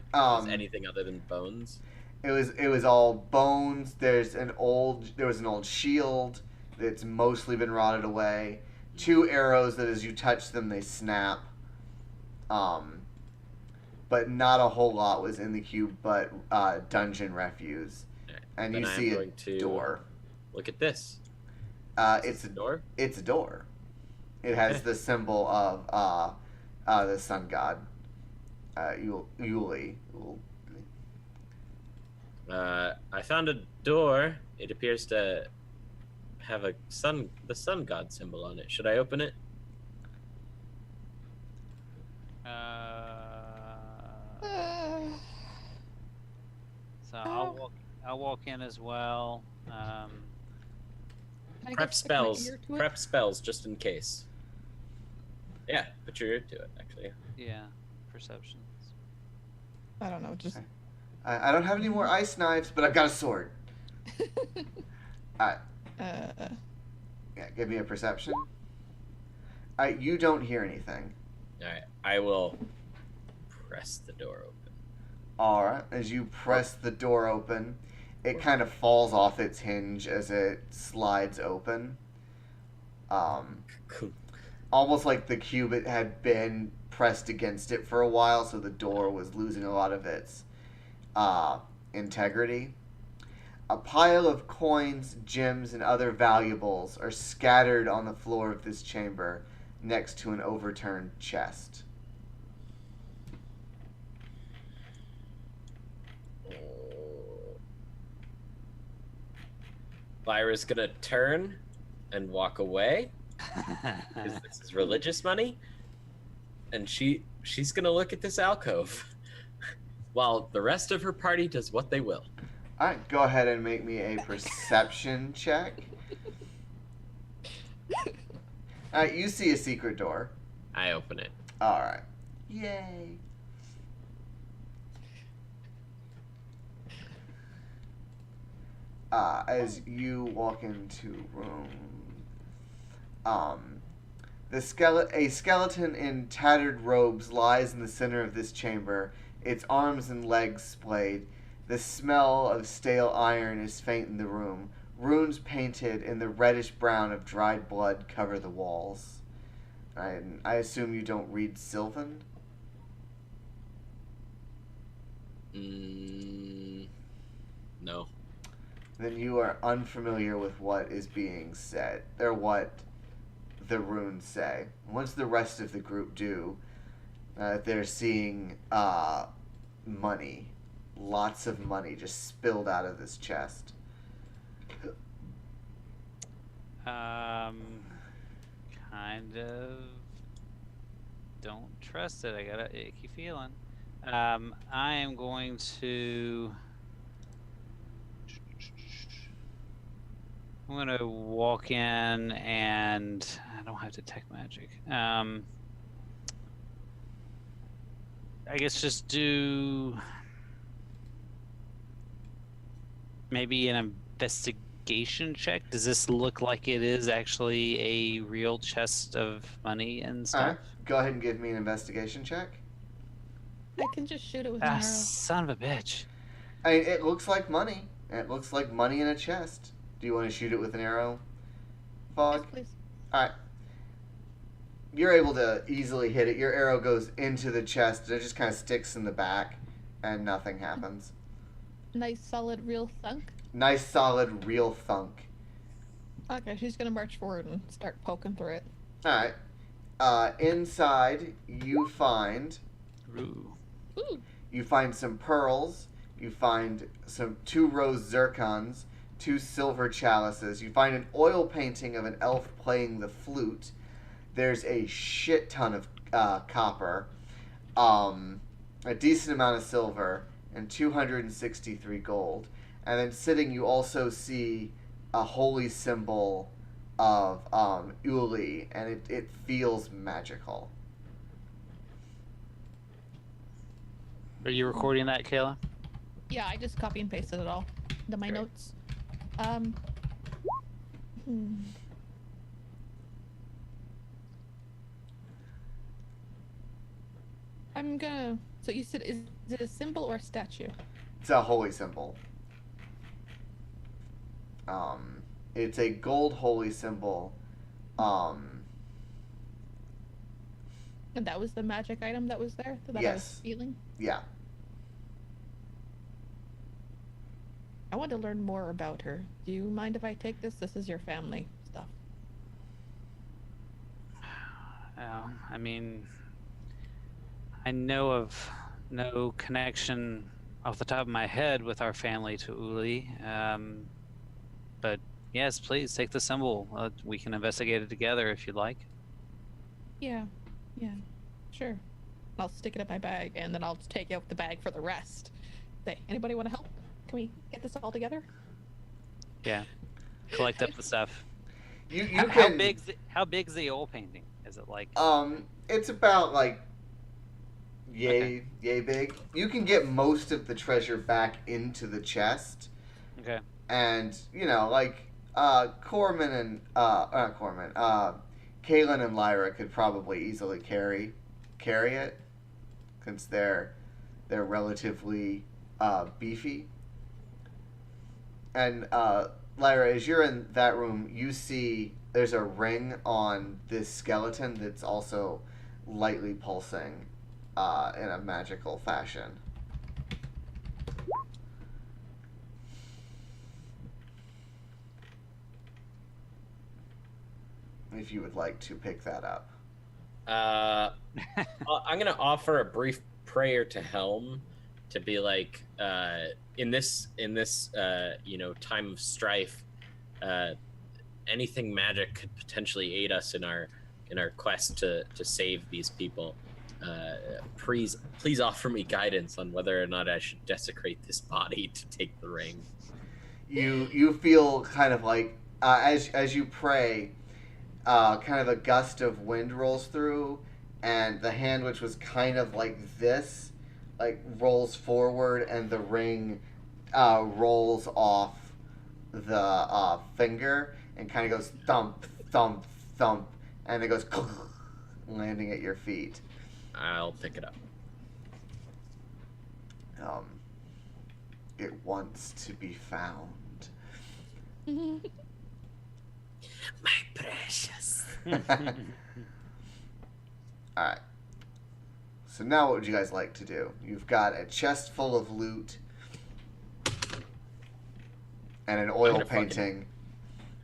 Anything other than bones? It was all bones. There was an old shield that's mostly been rotted away. 2 arrows that as you touch them they snap. But not a whole lot was in the cube, but dungeon refuse. Right. And then you see a door. Look at this. It's a door. It's a door. It has the symbol of the sun god, Yuli. I found a door. It appears to have the sun god symbol on it. Should I open it? So I'll walk in as well. Prep spells just in case. Yeah, put your ear to it. Actually. Yeah, perceptions. I don't know. Just I don't have any more ice knives, but I've got a sword. Alright. Yeah, give me a perception. Alright, you don't hear anything. Alright, I will press the door open. Alright, as you press the door open, it kind of falls off its hinge as it slides open. Almost like the cube it had been pressed against it for a while, so the door was losing a lot of its integrity. A pile of coins, gems, and other valuables are scattered on the floor of this chamber next to an overturned chest. Lyra's gonna turn and walk away because this is religious money, and she's gonna look at this alcove while the rest of her party does what they will. All right, go ahead and make me a perception check. All right, you see a secret door. I open it. All right. Yay. As you walk into room, a skeleton in tattered robes lies in the center of this chamber, its arms and legs splayed. The smell of stale iron is faint in the room. Runes painted in the reddish brown of dried blood cover the walls. I assume you don't read Sylvan? No. Then you are unfamiliar with what is being said, or what the runes say. Once the rest of the group do, they're seeing money. Lots of money just spilled out of this chest. Kind of don't trust it. I got an icky feeling. I am going to... I'm going to walk in and... I don't have detect magic. I guess just do... maybe an investigation check. Does this look like it is actually a real chest of money and stuff? Alright, go ahead and give me an investigation check. I can just shoot it with an arrow. Son of a bitch. I mean, it looks like money. It looks like money in a chest. Do you want to shoot it with an arrow, Fog? Yes, please. Alright. You're able to easily hit it. Your arrow goes into the chest and it just kind of sticks in the back and nothing happens. Nice, solid, real thunk. Nice, solid, real thunk. Okay, she's gonna march forward and start poking through it. Alright. Inside, you find... Ooh. Ooh. You find some pearls. You find 2 rose zircons. 2 silver chalices. You find an oil painting of an elf playing the flute. There's a shit ton of copper. a decent amount of silver, and 263 gold. And then sitting, you also see a holy symbol of Uli, and it feels magical. Are you recording that, Kayla? Yeah, I just copy and pasted it all into my Great. notes. I'm gonna. So you said, is it a symbol or a statue? It's a holy symbol. It's a gold holy symbol. And that was the magic item that was there that I was Yes. feeling. Yeah. I want to learn more about her. Do you mind if I take this? This is your family stuff. I mean, I know of no connection off the top of my head with our family to Uli. But yes, please take the symbol. We can investigate it together if you'd like. Yeah, sure. I'll stick it in my bag, and then I'll take out the bag for the rest. Say, anybody want to help? Can we get this all together? Yeah. Collect up the stuff. You How can. how big's the oil painting? Is it like? It's about like Okay. yay big. You can get most of the treasure back into the chest, Okay. and like Corman and not Corman, Kaylin and Lyra could probably easily carry it, since they're relatively beefy. And Lyra, as you're in that room, you see there's a ring on this skeleton that's also lightly pulsing in a magical fashion. If you would like to pick that up. I'm gonna offer a brief prayer to Helm to be like, in this time of strife, anything magic could potentially aid us in our quest to save these people. Please offer me guidance on whether or not I should desecrate this body to take the ring. You feel kind of like as you pray, kind of a gust of wind rolls through, and the hand, which was kind of like this, like rolls forward, and the ring rolls off the finger and kind of goes thump, thump, thump, and it goes landing at your feet. I'll pick it up. It wants to be found. My precious. Alright. So now what would you guys like to do? You've got a chest full of loot and an oil painting.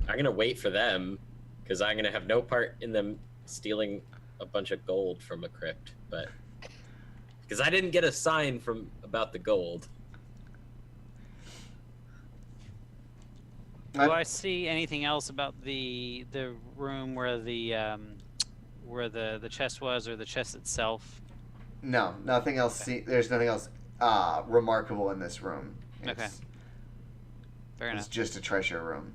I'm gonna wait for them, because I'm gonna have no part in them stealing a bunch of gold from a crypt, but because I didn't get a sign about the gold. Do I see anything else about the room where the chest was, or the chest itself? No, nothing else. Okay. There's nothing else remarkable in this room. Okay. Fair enough. It's just a treasure room.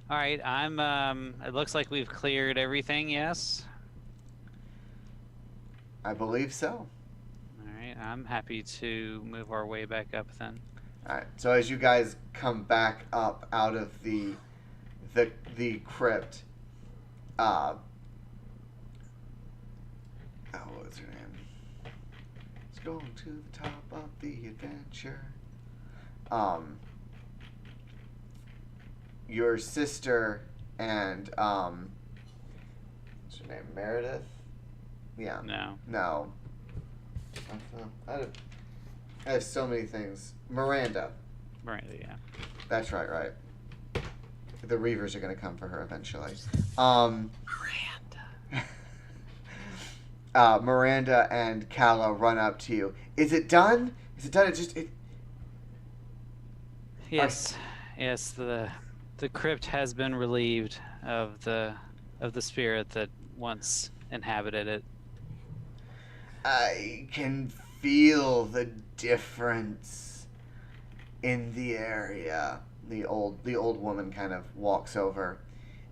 All right, it looks like we've cleared everything, yes? I believe so. All right, I'm happy to move our way back up then. All right. So as you guys come back up out of the crypt, what was her name? Let's go to the top of the adventure. Your sister and what's her name? Meredith? Yeah. No. I have so many things. Miranda. Right, yeah. That's right. The Reavers are going to come for her eventually. Miranda. Miranda and Calla run up to you. Is it done? Is it done? Yes. Yes, the crypt has been relieved of the spirit that once inhabited it. I can feel the difference in the area. The old woman kind of walks over.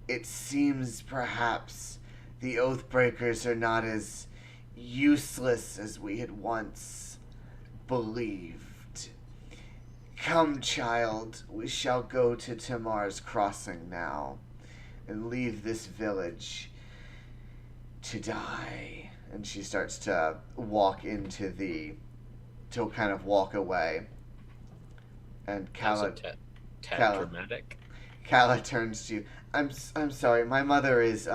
It seems perhaps the Oathbreakers are not as useless as we had once believed. Come, child, we shall go to Tamar's crossing now and leave this village to die. And she starts to walk into to kind of walk away. And Kala dramatic. Kala turns to you. I'm sorry. My mother is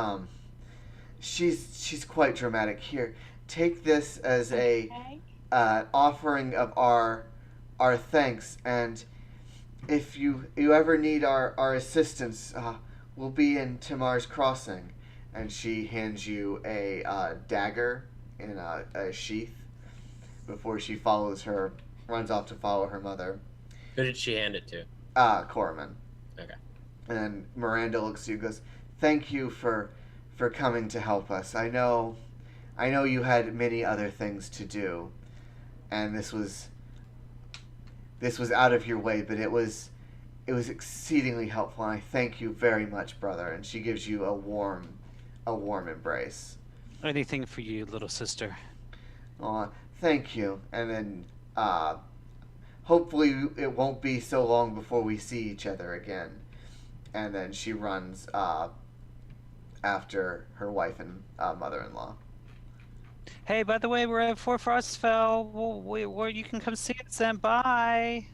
she's quite dramatic. Here, take this as a offering of our thanks, and if you ever need our assistance, we'll be in Tamar's crossing. And she hands you a dagger in a sheath before she runs off to follow her mother. Who did she hand it to? Corman. Okay. And Miranda looks at you and goes, "Thank you for coming to help us. I know you had many other things to do, and this was out of your way, but it was exceedingly helpful, and I thank you very much, brother." And she gives you a warm embrace. Anything for you, little sister. Aw, thank you. And then hopefully it won't be so long before we see each other again. And then she runs after her wife and mother-in-law. Hey, by the way, we're at Fort Frostfell. Where you can come see us then. Bye.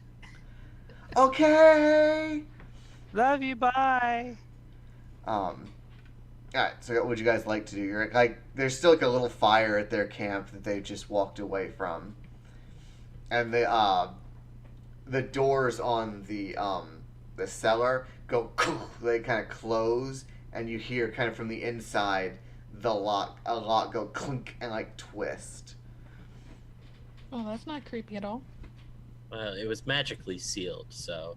Okay. Love you. Bye. Alright, so what would you guys like to do? You're like, there's still like a little fire at their camp that they just walked away from, and the doors on the cellar go, they kind of close, and you hear kind of from the inside a lock go clink and like twist. Oh, that's not creepy at all. It was magically sealed, so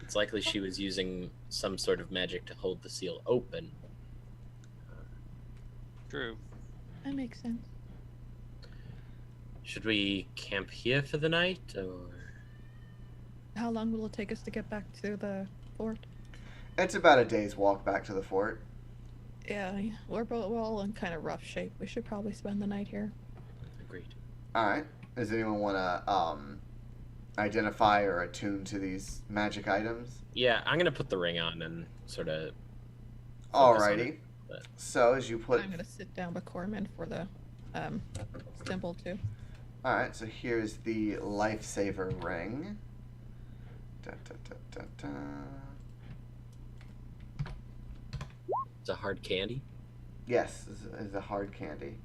it's likely she was using some sort of magic to hold the seal open. True. That makes sense. Should we camp here for the night, or? How long will it take us to get back to the fort? It's about a day's walk back to the fort. Yeah, we're all in kind of rough shape. We should probably spend the night here. Agreed. Alright. Does anyone want to identify or attune to these magic items? Yeah, I'm gonna put the ring on and sort of. Alrighty. So as you put. I'm gonna sit down with Corman for the symbol too. Alright, so here's the lifesaver ring. Da, da, da, da, da. It's a hard candy. Yes, is a hard candy.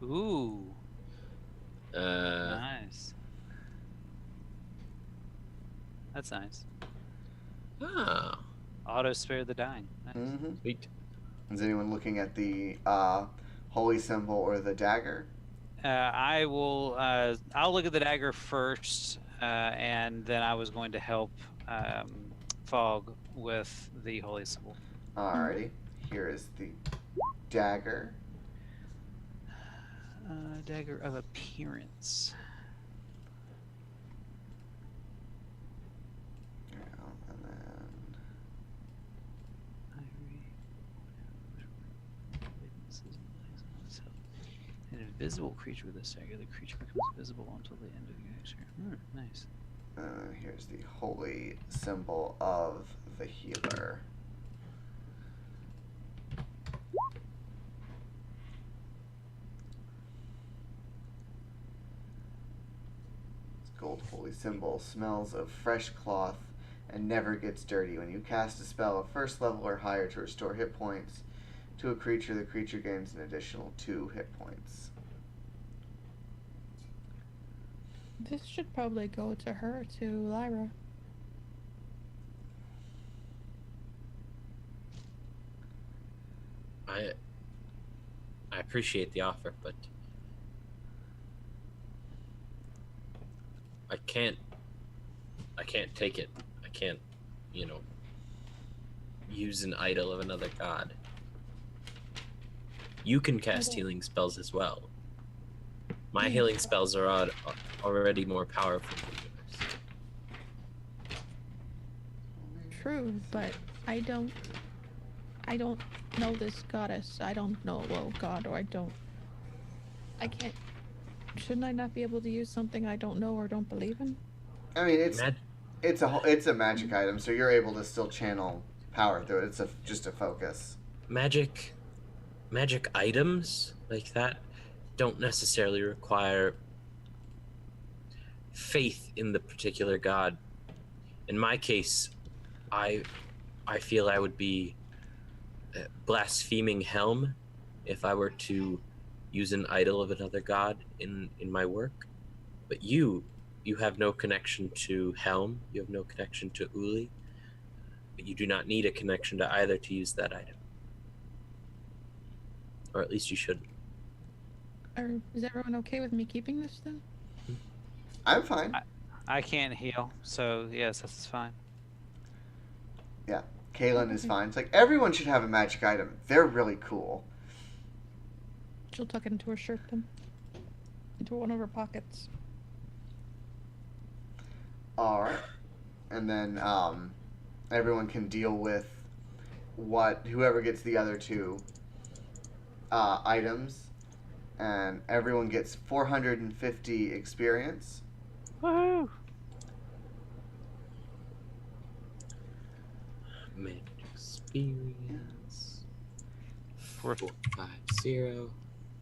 Ooh. Nice. That's nice. Oh. Auto spare the dying. Nice. Mm-hmm. Sweet. Is anyone looking at the holy symbol or the dagger? I will. I'll look at the dagger first, and then I was going to help Fog with the holy symbol. Alrighty. Here is the dagger. Dagger of appearance. And then an invisible creature with this dagger. The creature becomes visible until the end of the action. Nice. Here's the holy symbol of the healer. Gold holy symbol smells of fresh cloth and never gets dirty. When you cast a spell of first level or higher to restore hit points to a creature, the creature gains an additional 2 hit points. This should probably go to her, to Lyra. I appreciate the offer, but I can't take it. I can't, use an idol of another god. You can cast Okay. healing spells as well. My Hmm. healing spells are already more powerful than yours. True, but I don't know this goddess. I don't know, well, god, or I can't. Shouldn't I not be able to use something I don't know or don't believe in? I mean, Mag- it's a magic item, so you're able to still channel power through it. It's just a focus. magic items like that don't necessarily require faith in the particular god. In my case, I feel I would be blaspheming Helm if I were to use an idol of another god in my work. But you have no connection to Helm. You have no connection to Uli. But you do not need a connection to either to use that item, or at least you shouldn't. Or is everyone okay with me keeping this then? I'm fine. I can't heal, so yes, that's fine. Yeah, Kaylin is Okay. fine. It's like everyone should have a magic item. They're really cool. She'll tuck it into her shirt then. Into one of her pockets. All right, and then everyone can deal with whoever gets the other two items, and everyone gets 450 experience. Woohoo! Magic experience. We're- 450.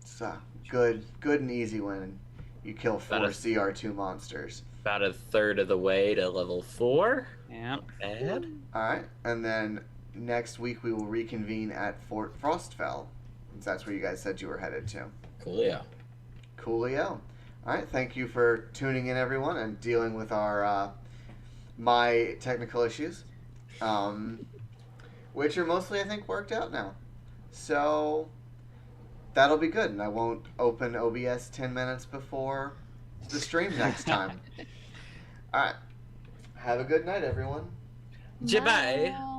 It's a good and easy win. You kill 4 About a- CR2 monsters. About a third of the way to level 4. Yeah. Not bad. All right, and then next week we will reconvene at Fort Frostfell, since that's where you guys said you were headed to. Coolio. Coolio. All right, thank you for tuning in, everyone, and dealing with our my technical issues, which are mostly, I think, worked out now. So that'll be good, and I won't open OBS 10 minutes before the stream next time. All right, have a good night, everyone. Goodbye. Bye.